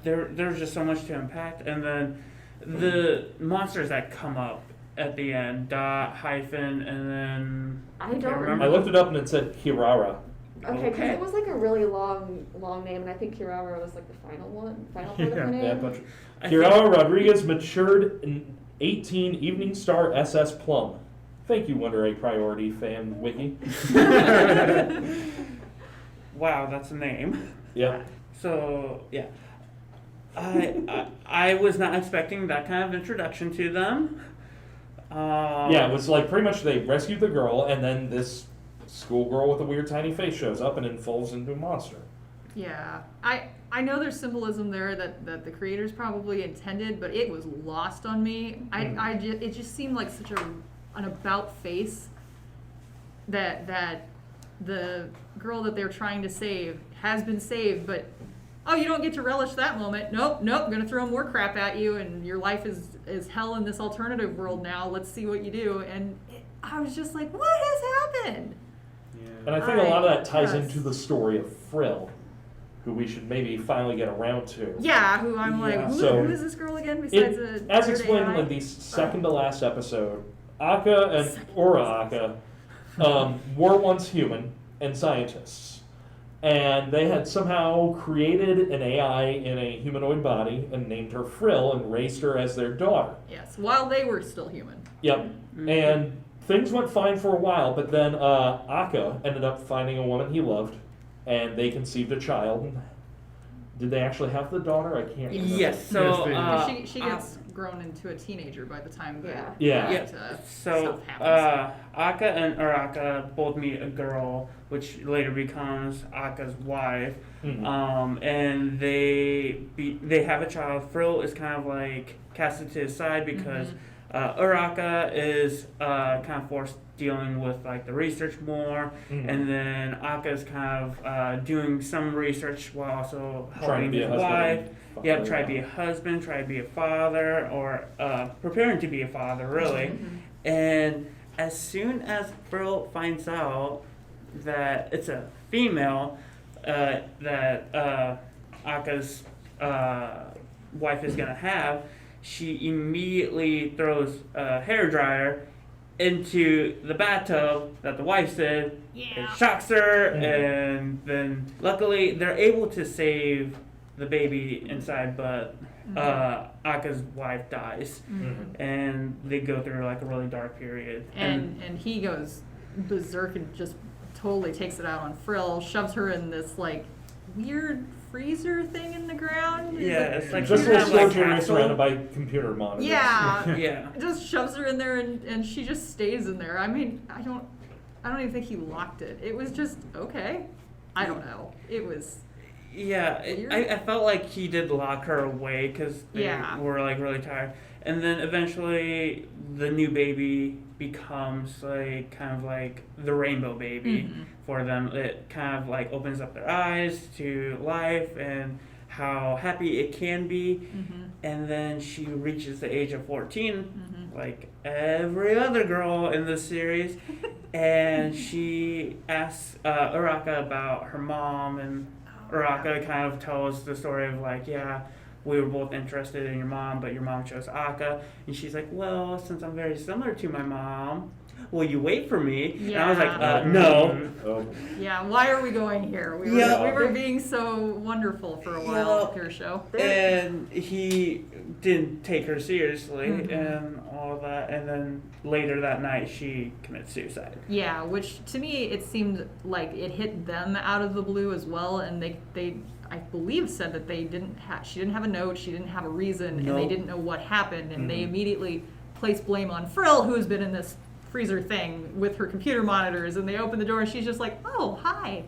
there's just so much to impact, and then the monsters that come up at the end, dot, hyphen, and then I can't don't remember. I looked it up and it said Hirara. Okay, because Okay. it was like a really long name, and I think Kirara was like the final part of Yeah. her name. Yeah, but I Hirara Rodriguez matured in 18 Evening Star SS Plum. Thank you, Wonder Egg Priority Fan Wiki. Wow, that's a name. Yep. So yeah, I was not expecting that kind of introduction to them. Yeah, it was like pretty much they rescued the girl, and then this schoolgirl with a weird tiny face shows up and evolves into a monster. Yeah, I know there's symbolism there that the creators probably intended, but it was lost on me. It just seemed like such an about face that the girl that they're trying to save has been saved, but oh, you don't get to relish that moment. Nope, I'm gonna throw more crap at you, and your life is hell in this alternative world now. Let's see what you do. And I was just like, what has happened? And I think a lot of that ties Yes. into the story of Frill, who we should maybe finally get around to. Yeah, who I'm like, Yeah. who So, is this girl again besides It, a as weird explained AI? in the second to last episode, Akka and Ura Akka were once human and scientists. And they had somehow created an AI in a humanoid body and named her Frill and raised her as their daughter. Yes, while they were still human. Yep. Mhm. And things went fine for a while, but then Akka ended up finding a woman he loved, and they conceived a child. Did they actually have the daughter? I can't remember. Yes. So Yes, they she gets grown into a teenager by the time that Yeah. Yeah. that, So, stuff happens. Akka and Uraka both meet a girl, which later becomes Akka's wife. Mhm. And they have a child. Frill is kind of like casted to his side because Uraka is kind of forced dealing with like the research more, Mhm. and then Akka's kind of doing some research while also Trying to helping be a his husband. wife. and Yep, father, try to be a husband, try to be a father, or preparing to be a father, really. And as soon as Frill finds out that it's a female, that Akka's wife is gonna have, she immediately throws a hairdryer into the bathtub that the wife said. It shocks her, Mhm. and then luckily they're able to save the baby inside, but Akka's wife dies, Mhm. and they go through like a really dark period. and he goes berserk and just totally takes it out on Frill, shoves her in this like weird freezer thing in the ground. Yeah, it's like Just a kind little of like storage area castle. surrounded by computer monitors. Yeah. Yeah. Just shoves her in there and she just stays in there. I mean, I don't even think he locked it. It was just okay. I don't know. It was Yeah, Weird. I felt like he did lock her away because they Yeah. were like really tired, and then eventually the new baby becomes like kind of like the rainbow baby Mhm. for them. It kind of like opens up their eyes to life and how happy it can be, Mhm. and then she reaches the age of 14, Mhm. like every other girl in this series, and she asks Uraka about her mom, and Uraka kind of tells the story of like, yeah, we were both interested in your mom, but your mom chose Akka, and she's like, well, since I'm very similar to my mom, will you wait for me? And I was like, Yeah. no. Oh. Yeah, why are we going here? We were, Yeah. we were being so wonderful for a while Yeah. with your show. And he didn't take her seriously Mhm. and all of that, and then later that night she commits suicide. Yeah, which to me it seemed like it hit them out of the blue as well, and they I believe said that they didn't have she didn't have a note, she didn't have a reason, and they Nope. didn't know what happened, and they Mhm. immediately placed blame on Frill, who's been in this freezer thing with her computer monitors, and they open the door and she's just like, oh hi,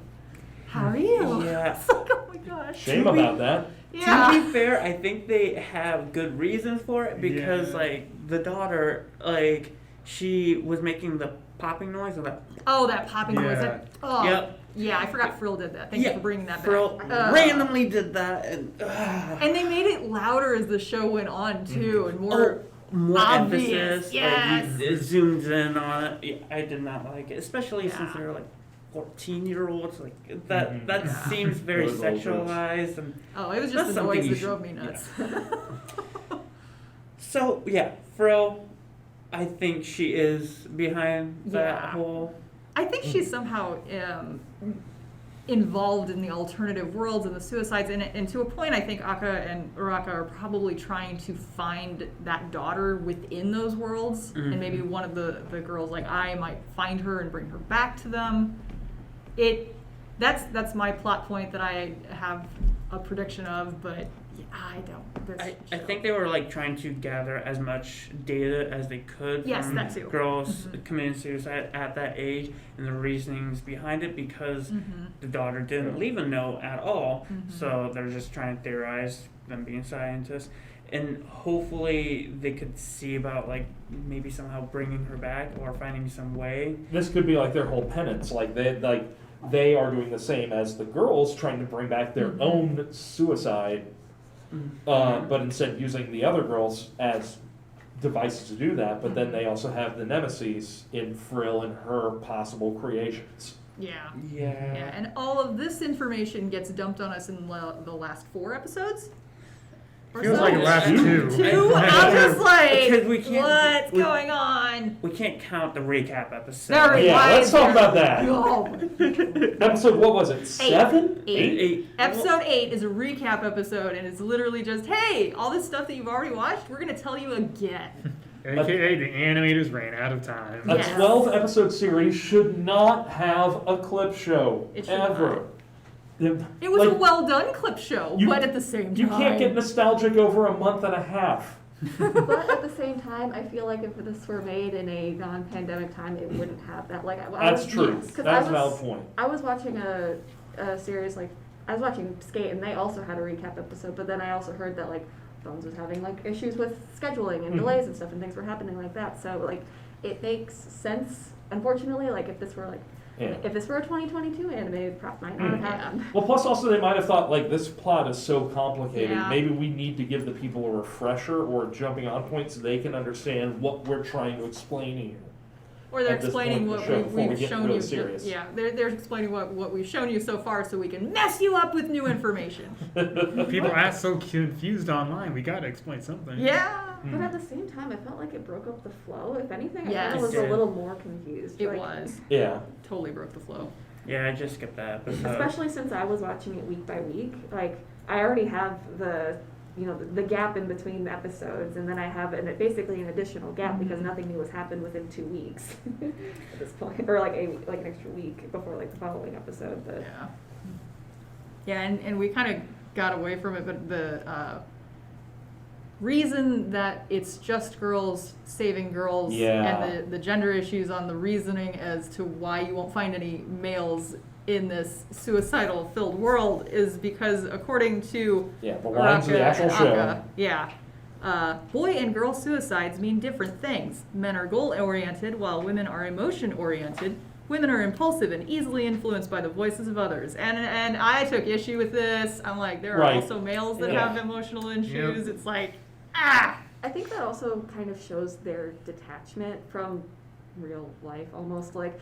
how are you? Yeah. It's like, oh my gosh. Shame about that. Yeah. To be fair, I think they have good reasons for it because Yeah. like the daughter, like she was making the popping noise and that. Oh, that popping noise. Yeah. That, oh. Yep. Yeah, I forgot Frill did that. Thank you for bringing that Frill back. randomly did that, and And they made it louder as the show went on too, and more. more Obvious, emphasis. yes. Like, it zoomed in on it. Yeah, I did not like it, especially since Yeah. they're like 14-year-olds. Like that. Mhm. That Yeah. seems very Those old sexualized and. Oh, it was That's just the something noise you that drove me should- nuts. So yeah, Frill, I think she is behind that Yeah. whole. I think she's somehow involved in the alternative worlds and the suicides, and to a point, I think Akka and Uraka are probably trying to find that daughter within those worlds, Mhm. and maybe one of the girls, like I, might find her and bring her back to them. That's my plot point that I have a prediction of, but I don't. This I show. think they were like trying to gather as much data as they could Yes, from that too. girls Mhm. committing suicide at that age and the reasonings behind it because Mhm. the daughter didn't leave a note at all. Mhm. So they're just trying to theorize them being scientists. And hopefully they could see about like maybe somehow bringing her back or finding some way. This could be like their whole penance. Like they are doing the same as the girls, trying to bring back their Mhm. own suicide, but instead using the other girls as devices to do that. But then they also have the nemesis in Frill and her possible creations. Yeah. Yeah. Yeah, and all of this information gets dumped on us in the last 4 episodes. Or Feels so? like the last two. Two? I was like, Because we can't- what's we- going on? We can't count the recap episode. Sorry. Yeah, why let's is talk there- about that. Oh. Episode, what was it? 7? Eight. Episode 8 is a recap episode, and it's literally just, hey, all this stuff that you've already watched, we're going to tell you again. AKA the animators ran out of time. A Yes. 12-episode series should not have a clip show, It should ever. It was a Like, well-done clip show, you- but at the same time... you can't get nostalgic over a month and a half. But at the same time, I feel like if this were made in a non-pandemic time, it wouldn't have that. Like That's true. Yes, 'cause That's I a valid was, point. I was watching a series like I was watching Skate, and they also had a recap episode. But then I also heard that like Bones was having like issues with scheduling and Mhm. delays and stuff, and things were happening like that. So like it makes sense. Unfortunately, like if this were Yeah. if this were a 2022 anime, it might not have Mhm. happened. Well, plus also they might have thought like this plot is so complicated. Yeah. Maybe we need to give the people a refresher or a jumping on point so they can understand what we're trying to explain here. Or they're at this explaining point what in the show before we we've get shown really you. serious. Yeah, they're explaining what we've shown you so far, so we can mess you up with new information. People ask so confused online. We gotta explain something. Yeah, But at the same time, I felt like it broke up the flow. If anything, I Yes. felt it was It a did. little more confused. it Like, was. Yeah. Totally broke the flow. Yeah, I just skipped that episode. Especially since I was watching it week by week. Like I already have the gap in between the episodes, and then I have basically an additional gap because Mhm. nothing new has happened within 2 weeks at this point, or like an extra week before like the following episode. But Yeah. Yeah, and we kind of got away from it, but the reason that it's just girls saving girls Yeah. and the gender issues on the reasoning as to why you won't find any males in this suicidal-filled world is because, according to Yeah, the lines of the Araka actual and show. Aka, yeah. Boy and girl suicides mean different things. Men are goal-oriented, while women are emotion-oriented. Women are impulsive and easily influenced by the voices of others. And I took issue with this. I'm like, there are Right. also males that Yeah. have emotional issues. Yep. It's like, ah! I think that also kind of shows their detachment from real life, almost like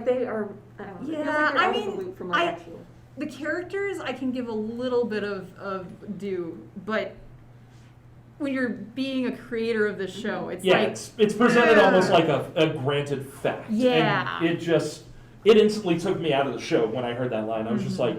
they are. I don't know, it feels Yeah, like they're I out of mean, the loop from like I- actual. The characters I can give a little bit of due, but when you're being a creator of this show, it's Yeah, like, it's presented almost like a granted fact. Yeah. And it instantly took me out of the show when I heard that line. I was just like,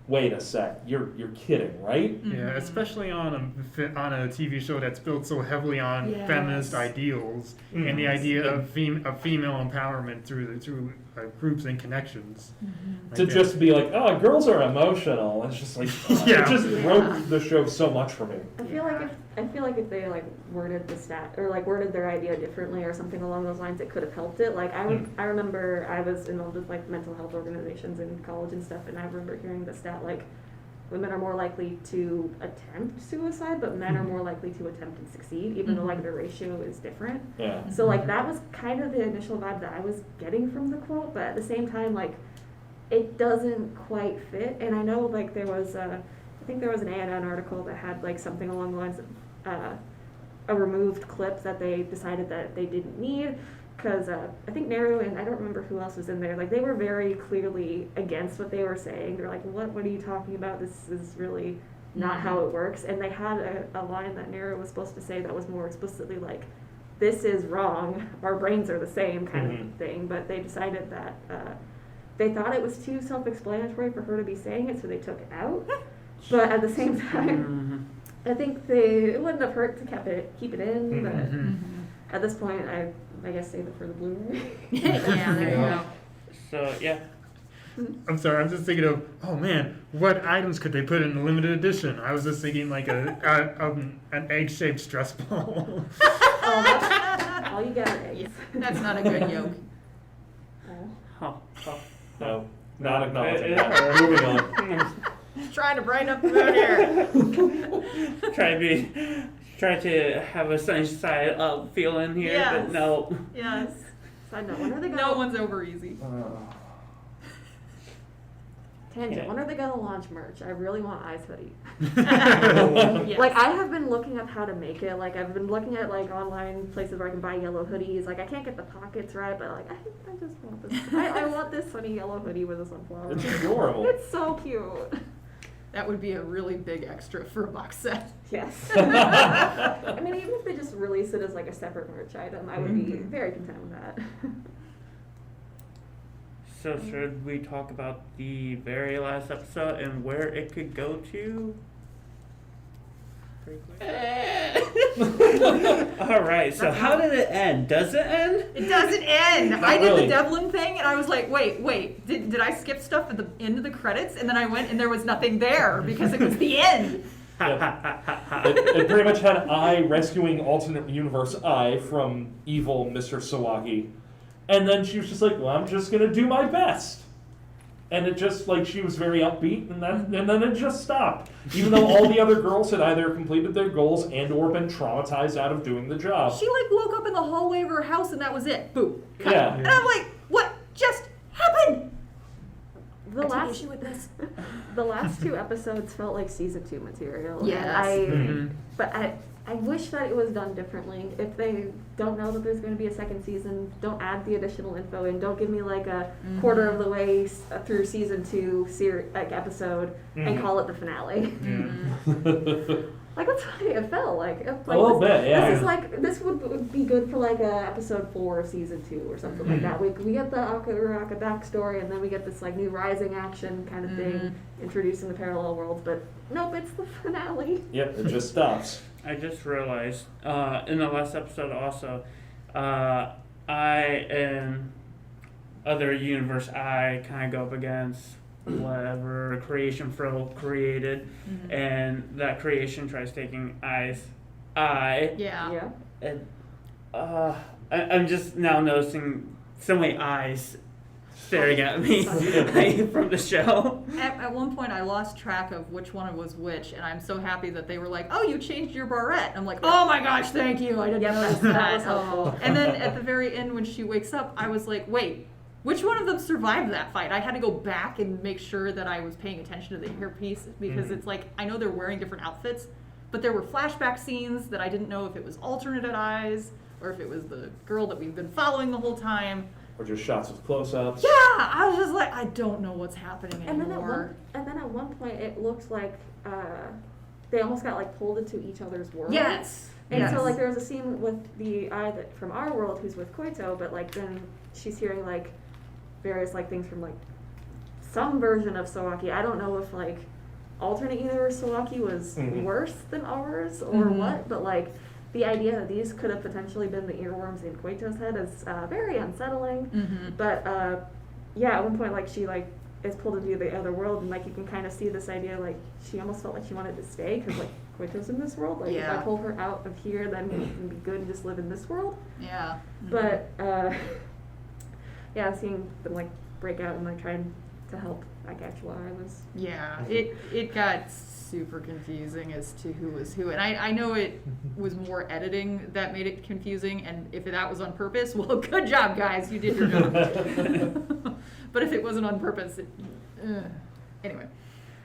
wait a sec, you're kidding, right? Yeah, especially on a TV show that's built so heavily on Yes. feminist ideals and the idea of female empowerment through groups and connections. To just be like, oh, girls are emotional. It's just like, Yeah. it just broke the show so much for me. I feel like if they like worded the stat or like worded their idea differently or something along those lines, it could have helped it. Like I remember I was involved with like mental health organizations in college and stuff, and I remember hearing the stat like women are more likely to attempt suicide, but men are more likely to attempt and succeed, even though like the ratio is different. Yeah. So like that was kind of the initial vibe that I was getting from the quote, but at the same time like it doesn't quite fit. And I know like there was I think there was an ANN article that had like something along the lines of a removed clip that they decided that they didn't need because I think Naru and I don't remember who else was in there, like they were very clearly against what they were saying. They're like, what are you talking about? This is really not how it works. And they had a line that Naru was supposed to say that was more explicitly like, this is wrong, our brains are the same kind of thing. But they decided that they thought it was too self-explanatory for her to be saying it, so they took it out. But at the same time, I think it wouldn't have hurt to keep it in, but at this point, I guess save it for the Blu-ray. yeah, there you go. So yeah, I'm sorry, I'm just thinking of, oh man, what items could they put in a limited edition? I was just thinking like an egg-shaped stress ball. Oh, that's all you got are eggs. That's not a good yoke. huh. No, not acknowledging Yeah. that. Moving on. Just trying to brighten up the mood here. Try to have a sunny side up feeling here, Yes. but no. Yes. Side note, when are they gonna No one's over easy. tangent? Yeah. When are they gonna launch merch? I really want Eyes hoodie. Yes. Like I have been looking up how to make it. Like I've been looking at like online places where I can buy yellow hoodies. Like I can't get the pockets right, but like I just want this. I want this sunny yellow hoodie with a sunflower. It's adorable. It's so cute. That would be a really big extra for a box set. Yes. I mean, even if they just release it as like a separate merch item, I would be very content with that. So should we talk about the very last episode and where it could go to? Pretty quick. All right. So how did it end? Does it end? It doesn't end. Not I did really. the Devlin thing, and I was like, wait, did I skip stuff at the end of the credits? And then I went, and there was nothing there because it was the end. It pretty much had I rescuing alternate universe I from evil Mr. Sawaki. And then she was just like, well, I'm just going to do my best. And it just, like, she was very upbeat, and then it just stopped. Even though all the other girls had either completed their goals and or been traumatized out of doing the job. She like woke up in the hallway of her house, and that was it. Boom. Cut. Yeah. And I'm like, what just happened? The I take last issue with this. the last two episodes felt like season 2 material. and Yes. But I wish that it was done differently. If they don't know that there's going to be a second season, don't add the additional info and don't give me like a quarter of the way through season 2 episode and call it the finale. Like that's how it felt like. Like A little bit, yeah. This would be good for like episode 4 of season 2 or something like that. We get the Uraraka backstory and then we get this like new rising action kind of thing, introducing the parallel worlds. But nope, it's the finale. Yep, it just stops. I just realized in the last episode also, I and other universe I kind of go up against whatever creation Fro created, and that creation tries taking I's I. Yeah. And I'm just now noticing so many eyes staring at me from the show. At one point, I lost track of which one was which, and I'm so happy that they were like, "Oh, you changed your barrette." I'm like, "Oh my gosh, thank you! I didn't Yep, notice that that." was helpful. And then at the very end, when she wakes up, I was like, "Wait, which one of them survived that fight?" I had to go back and make sure that I was paying attention to the hairpiece because it's like I know they're wearing different outfits, but there were flashback scenes that I didn't know if it was alternate eyes or if it was the girl that we've been following the whole time. Or just shots with close-ups. Yeah, I was just like, I don't know what's happening And then anymore. at one point, it looked like they almost got like pulled into each other's world. Yes. And yes. so like there was a scene with the eye that from our world who's with Koito, but like then she's hearing like various like things from like some version of Sawaki. I don't know if like alternate universe Sawaki was worse than ours or what, but like the idea that these could have potentially been the earworms in Koito's head is very unsettling. But yeah, at one point like she like is pulled into the other world, and like you can kind of see this idea like she almost felt like she wanted to stay because like Koito's in this world. Like if I Yeah. pull her out of here, then we can be good and just live in this world. Yeah. But yeah, seeing them like break out and like trying to help like Achua, I was Yeah, it got super confusing as to who was who, and I know it was more editing that made it confusing, and if that was on purpose, well, good job, guys, you did your job. But if it wasn't on purpose, anyway.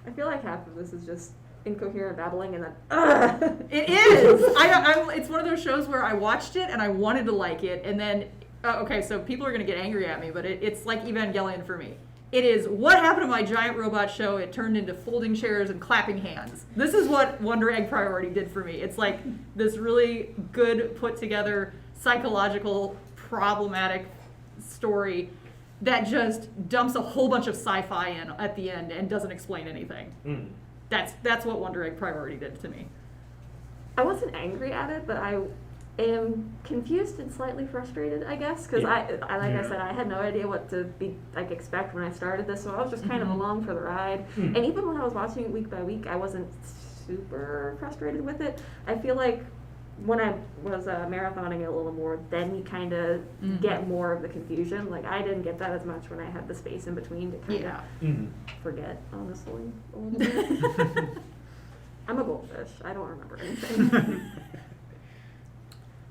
I feel like half of this is just incoherent babbling and then It is. It's one of those shows where I watched it and I wanted to like it, and then okay, so people are gonna get angry at me, but it's like Evangelion for me. It is what happened to my giant robot show. It turned into folding chairs and clapping hands. This is what Wonder Egg Priority did for me. It's like this really good, put together, psychological, problematic story that just dumps a whole bunch of sci-fi in at the end and doesn't explain anything. That's what Wonder Egg Priority did to me. I wasn't angry at it, but I am confused and slightly frustrated, I guess, because I said, I had no idea what to be like expect when I started this, so I was just kind of along for the ride. And even when I was watching it week by week, I wasn't super frustrated with it. I feel like when I was marathoning it a little more, then you kind of get more of the confusion. Like I didn't get that as much when I had the space in between to kind of forget, honestly, a little bit. I'm a goldfish. I don't remember anything.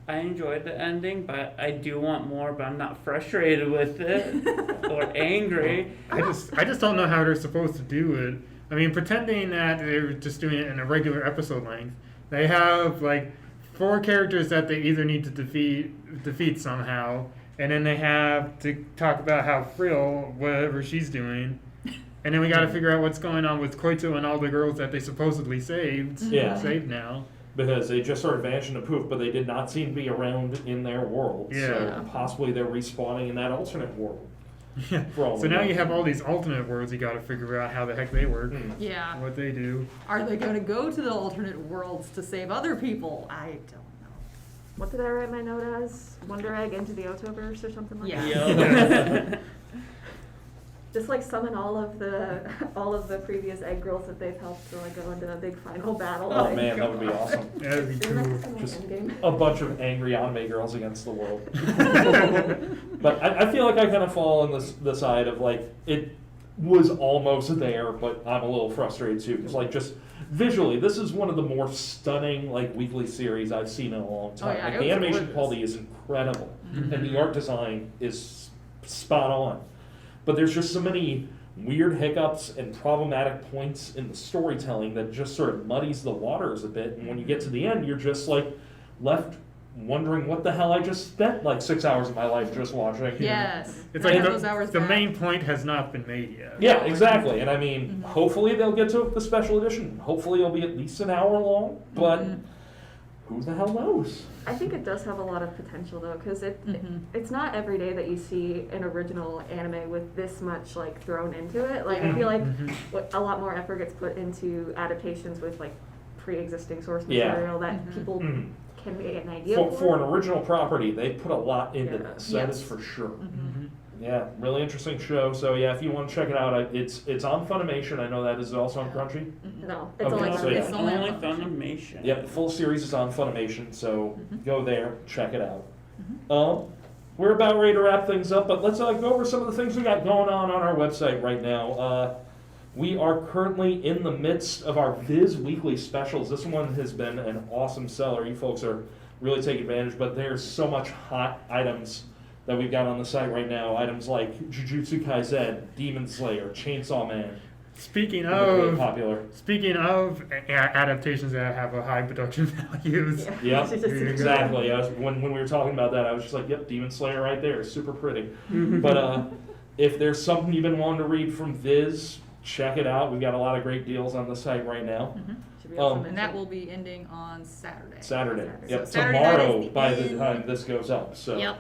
I enjoyed the ending, but I do want more, but I'm not frustrated with it or angry. I just don't know how they're supposed to do it. I mean, pretending that they're just doing it in a regular episode length, they have like 4 characters that they either need to defeat somehow, and then they have to talk about how Frill, whatever she's doing, and then we got to figure out what's going on with Koito and all the girls that they supposedly saved now. Because they just sort of vanished into poof, but they did not seem to be around in their world. Yeah. So possibly they're respawning in that alternate world. Yeah. For all So we now know. you have all these alternate worlds you got to figure out how the heck they work, Yeah. what they do. Are they going to go to the alternate worlds to save other people? I don't know. What did I write my note as? Wonder Egg into the Otoverse or something like Yeah. that? Yeah. Just like summon all of the previous egg girls that they've helped to like go into a big final battle. Oh like, man, that would be awesome. That'd be Isn't that cool. something like Just Endgame? a bunch of angry anime girls against the world. But I feel like I kind of fall on the side of like, it was almost there, but I'm a little frustrated too. Because like just visually, this is one of the more stunning like weekly series I've seen in a long time. yeah, Like it the was animation gorgeous. quality is incredible. And the art design is spot on. But there's just so many weird hiccups and problematic points in the storytelling that just sort of muddies the waters a bit. And when you get to the end, you're just like left wondering what the hell I just spent like 6 hours of my life just watching. Yes. It's I like have those hours the back. main point has not been made yet. Yeah, exactly. And I mean, hopefully they'll get to the special edition. Hopefully it'll be at least an hour long, but who the hell knows? I think it does have a lot of potential though, because it's not every day that you see an original anime with this much like thrown into it. Like I feel like a lot more effort gets put into adaptations with like pre-existing source material that people can get an idea For an original property, they put a lot into this. That Yes. is for sure. Yeah, really interesting show. So yeah, if you want to check it out, it's on Funimation. I know that is also on Crunchy. No, it's Okay, only so on yeah. It's only Only on Funimation. Yep, the full series is on Funimation, so go there, check it out. we're about ready to wrap things up, but let's go over some of the things we got going on our website right now. We are currently in the midst of our Viz weekly specials. This one has been an awesome seller. You folks are really taking advantage, but there's so much hot items that we've got on the site right now. Items like Jujutsu Kaisen, Demon Slayer, Chainsaw Man. Speaking They're really of popular. adaptations that have a high production values, Yep, It's just- exactly. When we were talking about that, I was just like, yep, Demon Slayer right there, super pretty. But if there's something you've been wanting to read from Viz, check it out. We've got a lot of great deals on the site right now. Should we also And that mention- will be ending on Saturday. Saturday. Yep, So Saturday night tomorrow is the by the end. time this goes up. So Yep.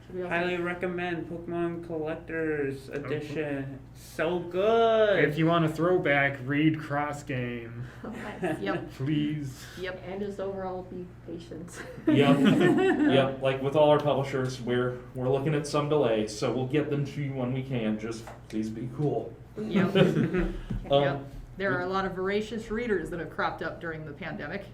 should we also- Highly recommend Pokemon Collector's Edition. So good. if you want a throwback, read Cross Game, Oh, nice. Yep. please. Yep. And just overall be patient. yep, yep. Like with all our publishers, we're looking at some delays, so we'll get them to you when we can. Just please be cool. Yep. Um, Yep. There are a lot of voracious readers that have cropped up during the pandemic.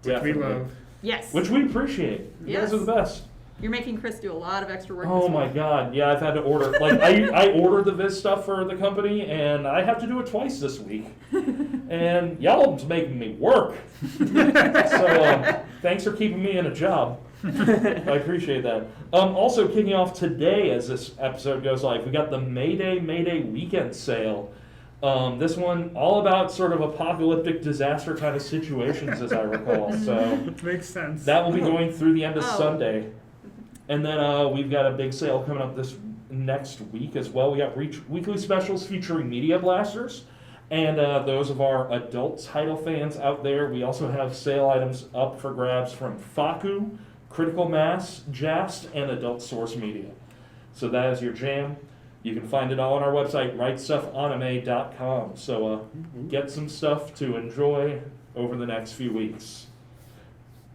Which we Definitely. love. Yes. Which we appreciate. You guys Yes. are the best. You're making Chris do a lot of extra work. Oh this my week. god, yeah, I've had to order, like, I ordered the Viz stuff for the company, and I have to do it twice this week. And y'all's making me work. So, thanks for keeping me in a job. I appreciate that. Also, kicking off today as this episode goes live, we got the Mayday weekend sale. This one, all about sort of apocalyptic disaster kind of situations, as I recall. So, Makes sense. that will be going through the end of Oh. Sunday. And then we've got a big sale coming up this next week as well. We got weekly specials featuring Media Blasters. And those of our adult title fans out there, we also have sale items up for grabs from Faku, Critical Mass, Jast, and Adult Source Media. So that is your jam. You can find it all on our website, rightstuffanime.com. So get some stuff to enjoy over the next few weeks.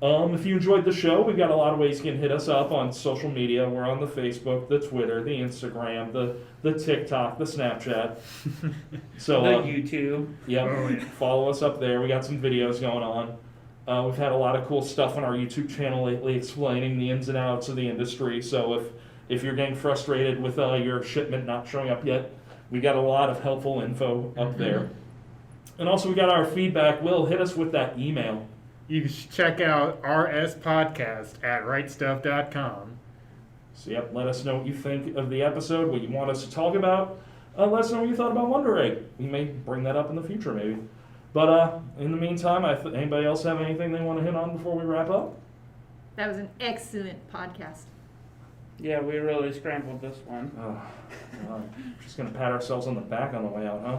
If you enjoyed the show, we've got a lot of ways you can hit us up on social media. We're on the Facebook, the Twitter, the Instagram, the TikTok, the Snapchat. So the YouTube. yep, Oh, yeah. follow us up there. We got some videos going on. We've had a lot of cool stuff on our YouTube channel lately explaining the ins and outs of the industry. So if you're getting frustrated with your shipment not showing up yet, we got a lot of helpful info up there. And also we got our feedback. Will, hit us with that email. You should check out RS Podcast at rightstuff.com. So yep, let us know what you think of the episode, what you want us to talk about. Let us know what you thought about Wonder Egg. We may bring that up in the future, maybe. But in the meantime, anybody else have anything they want to hit on before we wrap up? That was an excellent podcast. Yeah, we really scrambled this one. Oh, God. Just gonna pat ourselves on the back on the way out, huh?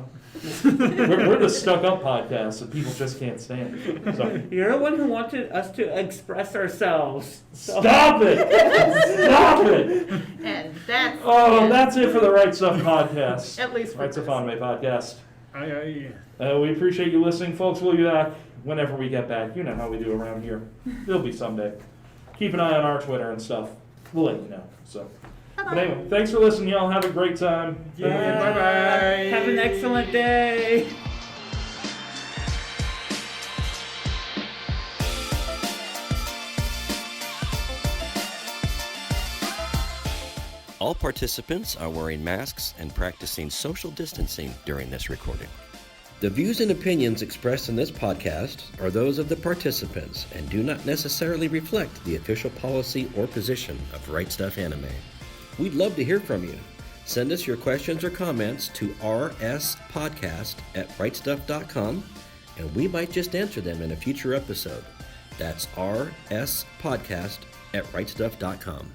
we're the stuck-up podcast that people just can't stand. So You're the one who wanted us to express ourselves. So- stop it! Stop it! And that's Oh, it. that's it for the Right Stuff podcast. At least for Right Stuff Chris. Anime podcast. Aye. We appreciate you listening, folks. We'll be back whenever we get back. You know how we do around here. It'll be someday. Keep an eye on our Twitter and stuff. We'll let you know. So, but anyway, thanks for listening, y'all. Have a great time. Yeah, bye-bye. Have an excellent day. All participants are wearing masks and practicing social distancing during this recording. The views and opinions expressed in this podcast are those of the participants and do not necessarily reflect the official policy or position of Right Stuff Anime. We'd love to hear from you. Send us your questions or comments to rspodcast@rightstuff.com, and we might just answer them in a future episode. That's rspodcast@rightstuff.com.